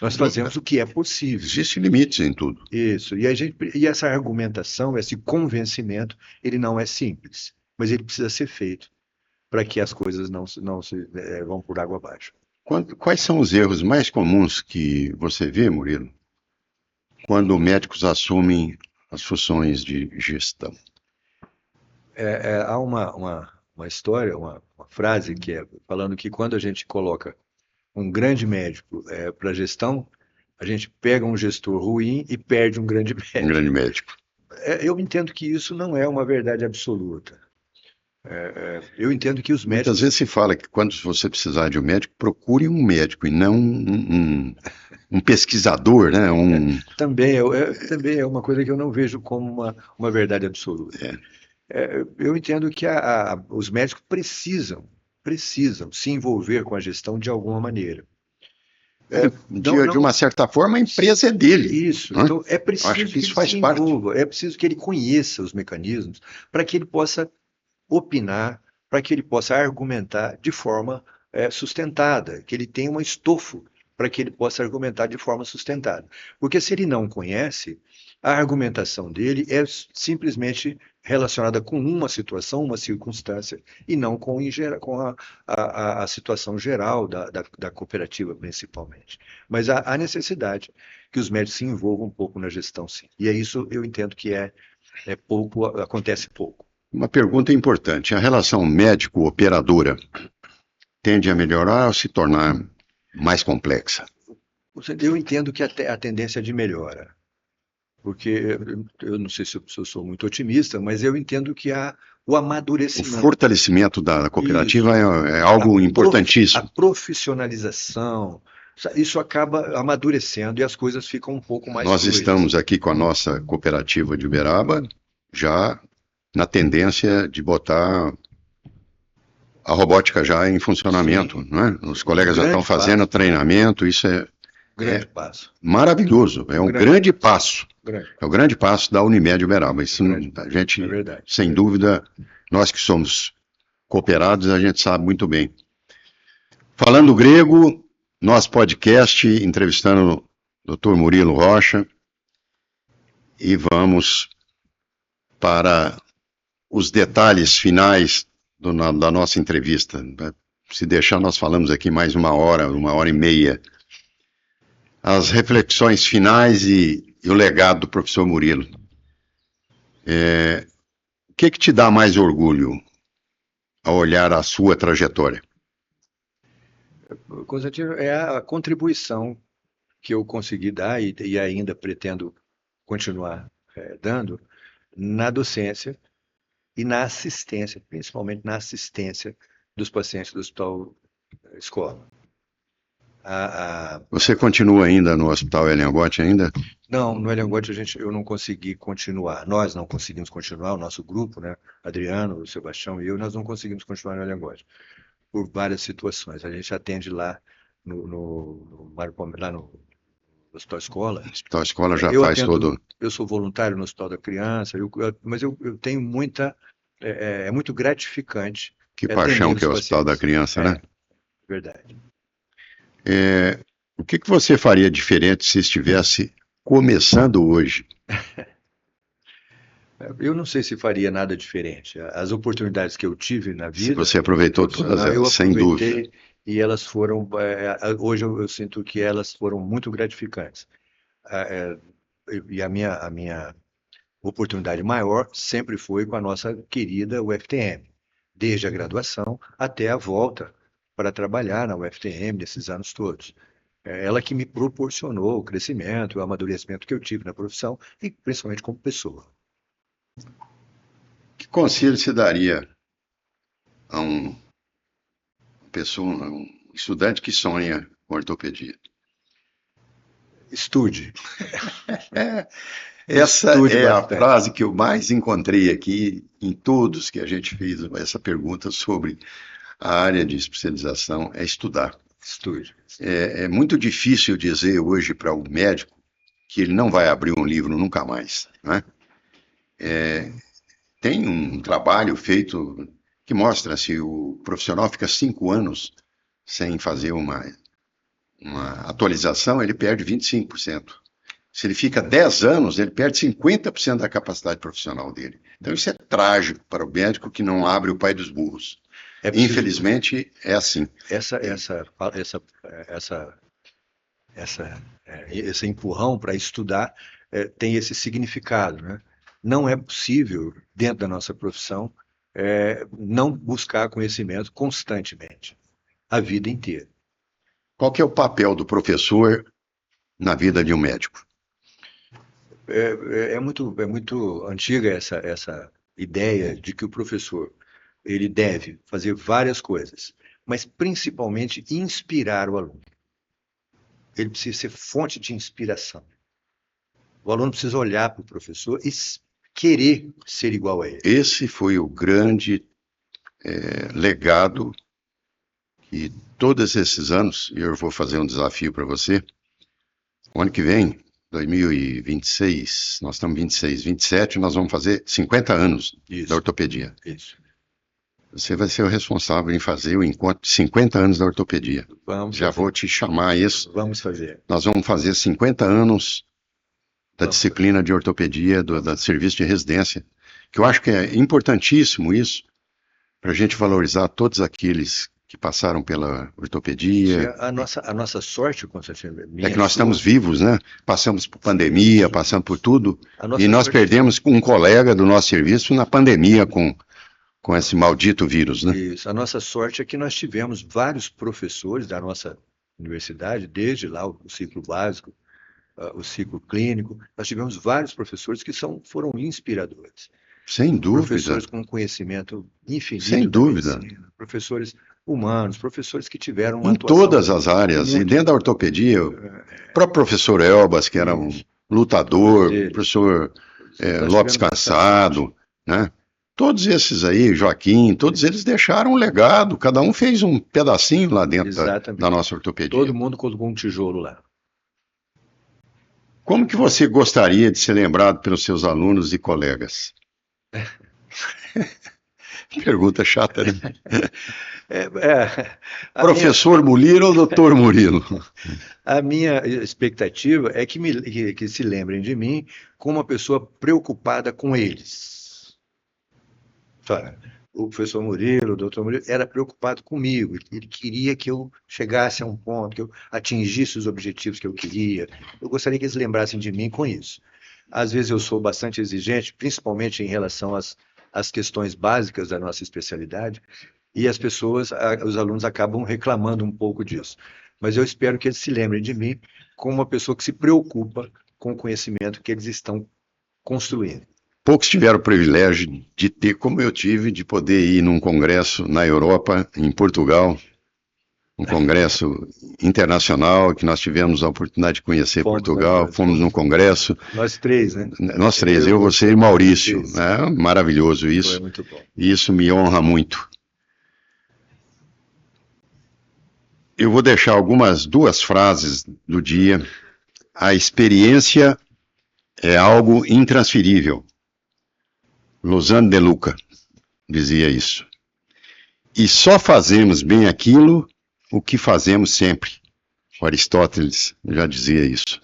[SPEAKER 2] Nós fazemos o que é possível.
[SPEAKER 1] Existem limites em tudo.
[SPEAKER 2] Isso. E essa argumentação, esse convencimento, ele não é simples, mas ele precisa ser feito para que as coisas não vão por água abaixo.
[SPEAKER 1] Quais são os erros mais comuns que você vê, Murilo, quando médicos assumem as funções de gestão?
[SPEAKER 2] Há uma história, uma frase que é falando que quando a gente coloca um grande médico para gestão, a gente pega um gestor ruim e perde um grande
[SPEAKER 1] Um
[SPEAKER 2] médico.
[SPEAKER 1] grande médico.
[SPEAKER 2] Eu entendo que isso não é uma verdade absoluta. Eu entendo que os
[SPEAKER 1] Muitas
[SPEAKER 2] médicos.
[SPEAKER 1] vezes se fala que quando você precisar de um médico, procure um médico e não um pesquisador, né?
[SPEAKER 2] Também é uma coisa que eu não vejo como uma verdade absoluta. Eu entendo que os médicos precisam se envolver com a gestão de alguma maneira.
[SPEAKER 1] De uma certa forma, a empresa é dele.
[SPEAKER 2] Isso.
[SPEAKER 1] Né?
[SPEAKER 2] Então, é
[SPEAKER 1] Acho
[SPEAKER 2] preciso
[SPEAKER 1] que
[SPEAKER 2] que
[SPEAKER 1] isso
[SPEAKER 2] ele
[SPEAKER 1] faz
[SPEAKER 2] se
[SPEAKER 1] parte.
[SPEAKER 2] envolva, é preciso que ele conheça os mecanismos para que ele possa opinar, para que ele possa argumentar de forma sustentada, que ele tenha um estofo para que ele possa argumentar de forma sustentada. Porque se ele não conhece, a argumentação dele é simplesmente relacionada com uma situação, uma circunstância, e não com a situação geral da cooperativa, principalmente. Mas há necessidade que os médicos se envolvam um pouco na gestão, sim. E é isso eu entendo que acontece pouco.
[SPEAKER 1] Uma pergunta importante: a relação médico-operadora tende a melhorar ou se tornar mais complexa?
[SPEAKER 2] Eu entendo que a tendência é de melhora, porque eu não sei se eu sou muito otimista, mas eu entendo que há o
[SPEAKER 1] O
[SPEAKER 2] amadurecimento.
[SPEAKER 1] fortalecimento da cooperativa é algo
[SPEAKER 2] A
[SPEAKER 1] importantíssimo.
[SPEAKER 2] profissionalização, isso acaba amadurecendo e as coisas ficam um pouco mais
[SPEAKER 1] Nós
[SPEAKER 2] fluidas.
[SPEAKER 1] estamos aqui com a nossa cooperativa de Uberaba já na tendência de botar a robótica já em funcionamento, né? Os colegas já estão fazendo treinamento, isso é
[SPEAKER 2] Grande passo.
[SPEAKER 1] maravilhoso, é um grande passo. É o grande passo da Unimed Uberaba. Isso a gente,
[SPEAKER 2] É verdade.
[SPEAKER 1] sem dúvida, nós que somos cooperados, a gente sabe muito bem. Falando grego, nosso podcast entrevistando o Dr. Murilo Rocha e vamos para os detalhes finais da nossa entrevista. Se deixar, nós falamos aqui mais uma hora e meia. As reflexões finais e o legado do professor Murilo. O que te dá mais orgulho ao olhar a sua trajetória?
[SPEAKER 2] Constantino, é a contribuição que eu consegui dar e ainda pretendo continuar dando na docência e na assistência, principalmente na assistência dos pacientes do hospital escola.
[SPEAKER 1] Você continua ainda no Hospital Eliangote ainda?
[SPEAKER 2] Não, no Eliangote eu não consegui continuar. Nós não conseguimos continuar, o nosso grupo, né? Adriano, o Sebastião e eu, nós não conseguimos continuar no Eliangote por várias situações. A gente atende lá no Hospital Escola.
[SPEAKER 1] Hospital Escola já
[SPEAKER 2] Eu
[SPEAKER 1] faz
[SPEAKER 2] atendo,
[SPEAKER 1] todo.
[SPEAKER 2] eu sou voluntário no Hospital da Criança, mas eu tenho muita, é muito gratificante
[SPEAKER 1] Que
[SPEAKER 2] atender
[SPEAKER 1] paixão que
[SPEAKER 2] os
[SPEAKER 1] é o Hospital da
[SPEAKER 2] pacientes.
[SPEAKER 1] Criança, né?
[SPEAKER 2] Verdade.
[SPEAKER 1] É, o que você faria diferente se estivesse começando hoje?
[SPEAKER 2] Eu não sei se faria nada diferente. As oportunidades que eu tive na
[SPEAKER 1] Se
[SPEAKER 2] vida
[SPEAKER 1] você aproveitou todas
[SPEAKER 2] profissional, eu
[SPEAKER 1] elas, sem dúvida.
[SPEAKER 2] aproveitei e elas foram, hoje eu sinto que elas foram muito gratificantes. É, e a minha oportunidade maior sempre foi com a nossa querida UFTM, desde a graduação até a volta para trabalhar na UFTM nesses anos todos. É ela que me proporcionou o crescimento, o amadurecimento que eu tive na profissão e principalmente como pessoa.
[SPEAKER 1] Que conselho você daria a uma pessoa, a um estudante que sonha com ortopedia?
[SPEAKER 2] Estude,
[SPEAKER 1] Essa
[SPEAKER 2] estude
[SPEAKER 1] é a
[SPEAKER 2] bastante,
[SPEAKER 1] frase que eu mais encontrei aqui em todos que a gente fez essa pergunta sobre a área de especialização, é estudar.
[SPEAKER 2] estude.
[SPEAKER 1] É muito difícil dizer hoje para um médico que ele não vai abrir um livro nunca mais, né? Tem um trabalho feito que mostra se o profissional fica 5 anos sem fazer uma atualização, ele perde 25%. Se ele fica 10 anos, ele perde 50% da capacidade profissional dele. Então isso é trágico para o médico que não abre o pai dos burros.
[SPEAKER 2] É preciso,
[SPEAKER 1] Infelizmente, é assim.
[SPEAKER 2] essa, esse empurrão para estudar tem esse significado, né? Não é possível, dentro da nossa profissão, não buscar conhecimento constantemente, a vida inteira.
[SPEAKER 1] Qual que é o papel do professor na vida de um médico?
[SPEAKER 2] É muito antiga essa ideia de que o professor ele deve fazer várias coisas, mas principalmente inspirar o aluno. Ele precisa ser fonte de inspiração. O aluno precisa olhar para o professor e querer ser igual a ele.
[SPEAKER 1] Esse foi o grande legado que todos esses anos, e eu vou fazer um desafio para você, o ano que vem, 2026, nós estamos 26, 27, nós vamos fazer 50 anos da ortopedia.
[SPEAKER 2] Isso.
[SPEAKER 1] Você vai ser o responsável em fazer o encontro de 50 anos da ortopedia. Já vou te chamar isso.
[SPEAKER 2] Vamos fazer.
[SPEAKER 1] Nós vamos fazer 50 anos da disciplina de ortopedia, do serviço de residência, que eu acho que é importantíssimo isso, para a gente valorizar todos aqueles que passaram pela ortopedia.
[SPEAKER 2] A nossa sorte, Constantino,
[SPEAKER 1] É que nós estamos vivos, né? Passamos por pandemia, passamos por tudo, e nós perdemos um colega do nosso serviço na pandemia com esse maldito vírus, né?
[SPEAKER 2] Isso. A nossa sorte é que nós tivemos vários professores da nossa universidade, desde lá o ciclo básico, o ciclo clínico, nós tivemos vários professores que foram inspiradores.
[SPEAKER 1] Sem dúvida.
[SPEAKER 2] Professores com conhecimento infinito.
[SPEAKER 1] Sem dúvida.
[SPEAKER 2] Medicina, professores humanos, professores que tiveram uma
[SPEAKER 1] em
[SPEAKER 2] atuação
[SPEAKER 1] todas as áreas, e dentro da ortopedia, o próprio professor Elbas, que era um lutador, professor Lopes Cansado, né? Todos esses aí, Joaquim, todos eles deixaram um legado, cada um fez um pedacinho lá dentro da nossa ortopedia.
[SPEAKER 2] Todo mundo colocou um tijolo lá.
[SPEAKER 1] Como que você gostaria de ser lembrado pelos seus alunos e colegas? Pergunta chata, né? Professor Murilo ou doutor Murilo?
[SPEAKER 2] A minha expectativa é que se lembrem de mim como uma pessoa preocupada com eles. O professor Murilo, o doutor Murilo, era preocupado comigo. Ele queria que eu chegasse a um ponto, que eu atingisse os objetivos que eu queria. Eu gostaria que eles lembrassem de mim com isso. Às vezes eu sou bastante exigente, principalmente em relação às questões básicas da nossa especialidade, e as pessoas, os alunos acabam reclamando um pouco disso. Mas eu espero que eles se lembrem de mim como uma pessoa que se preocupa com o conhecimento que eles estão construindo.
[SPEAKER 1] Poucos tiveram o privilégio de ter, como eu tive, de poder ir num congresso na Europa, em Portugal, um congresso internacional, que nós tivemos a oportunidade de conhecer Portugal, fomos num congresso.
[SPEAKER 2] Nós três, né?
[SPEAKER 1] Nós três, eu, você e Maurício. Maravilhoso isso.
[SPEAKER 2] Foi muito bom.
[SPEAKER 1] E isso me honra muito. Eu vou deixar duas frases do dia a experiência é algo intransferível. Lausanne de Luca dizia isso. E só fazemos bem aquilo o que fazemos sempre. Aristóteles já dizia isso.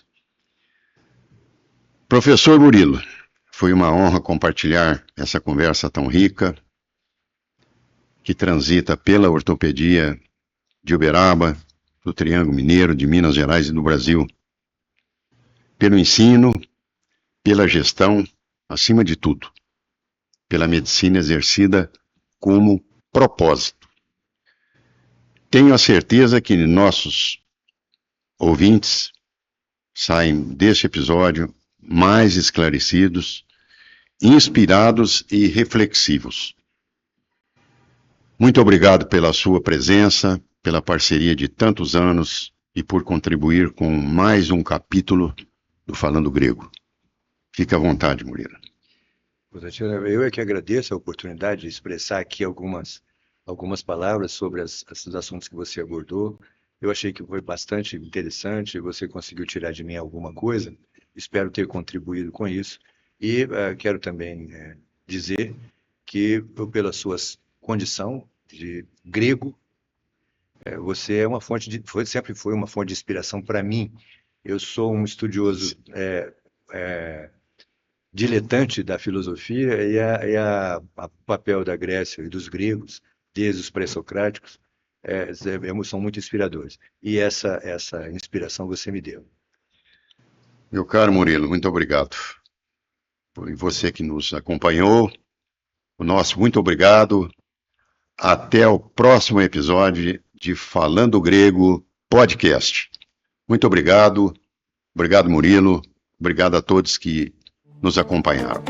[SPEAKER 1] Professor Murilo, foi uma honra compartilhar essa conversa tão rica, que transita pela ortopedia de Uberaba, do Triângulo Mineiro, de Minas Gerais e do Brasil. Pelo ensino, pela gestão, acima de tudo, pela medicina exercida como propósito. Tenho a certeza que nossos ouvintes saem deste episódio mais esclarecidos, inspirados e reflexivos. Muito obrigado pela sua presença, pela parceria de tantos anos e por contribuir com mais um capítulo do Falando Grego. Fique à vontade, Murilo.
[SPEAKER 2] Eu é que agradeço a oportunidade de expressar aqui algumas palavras sobre os assuntos que você abordou. Eu achei que foi bastante interessante, você conseguiu tirar de mim alguma coisa, espero ter contribuído com isso. E quero também dizer que, pela sua condição de grego, você é uma sempre foi uma fonte de inspiração para mim. Eu sou um estudioso diletante da filosofia e o papel da Grécia e dos gregos, desde os pré-socráticos, são muito inspiradores. E essa inspiração você me deu.
[SPEAKER 1] Meu caro Murilo, muito obrigado. E você que nos acompanhou, o nosso muito obrigado. Até o próximo episódio de Falando Grego Podcast. Muito obrigado. Obrigado, Murilo. Obrigado a todos que nos acompanharam.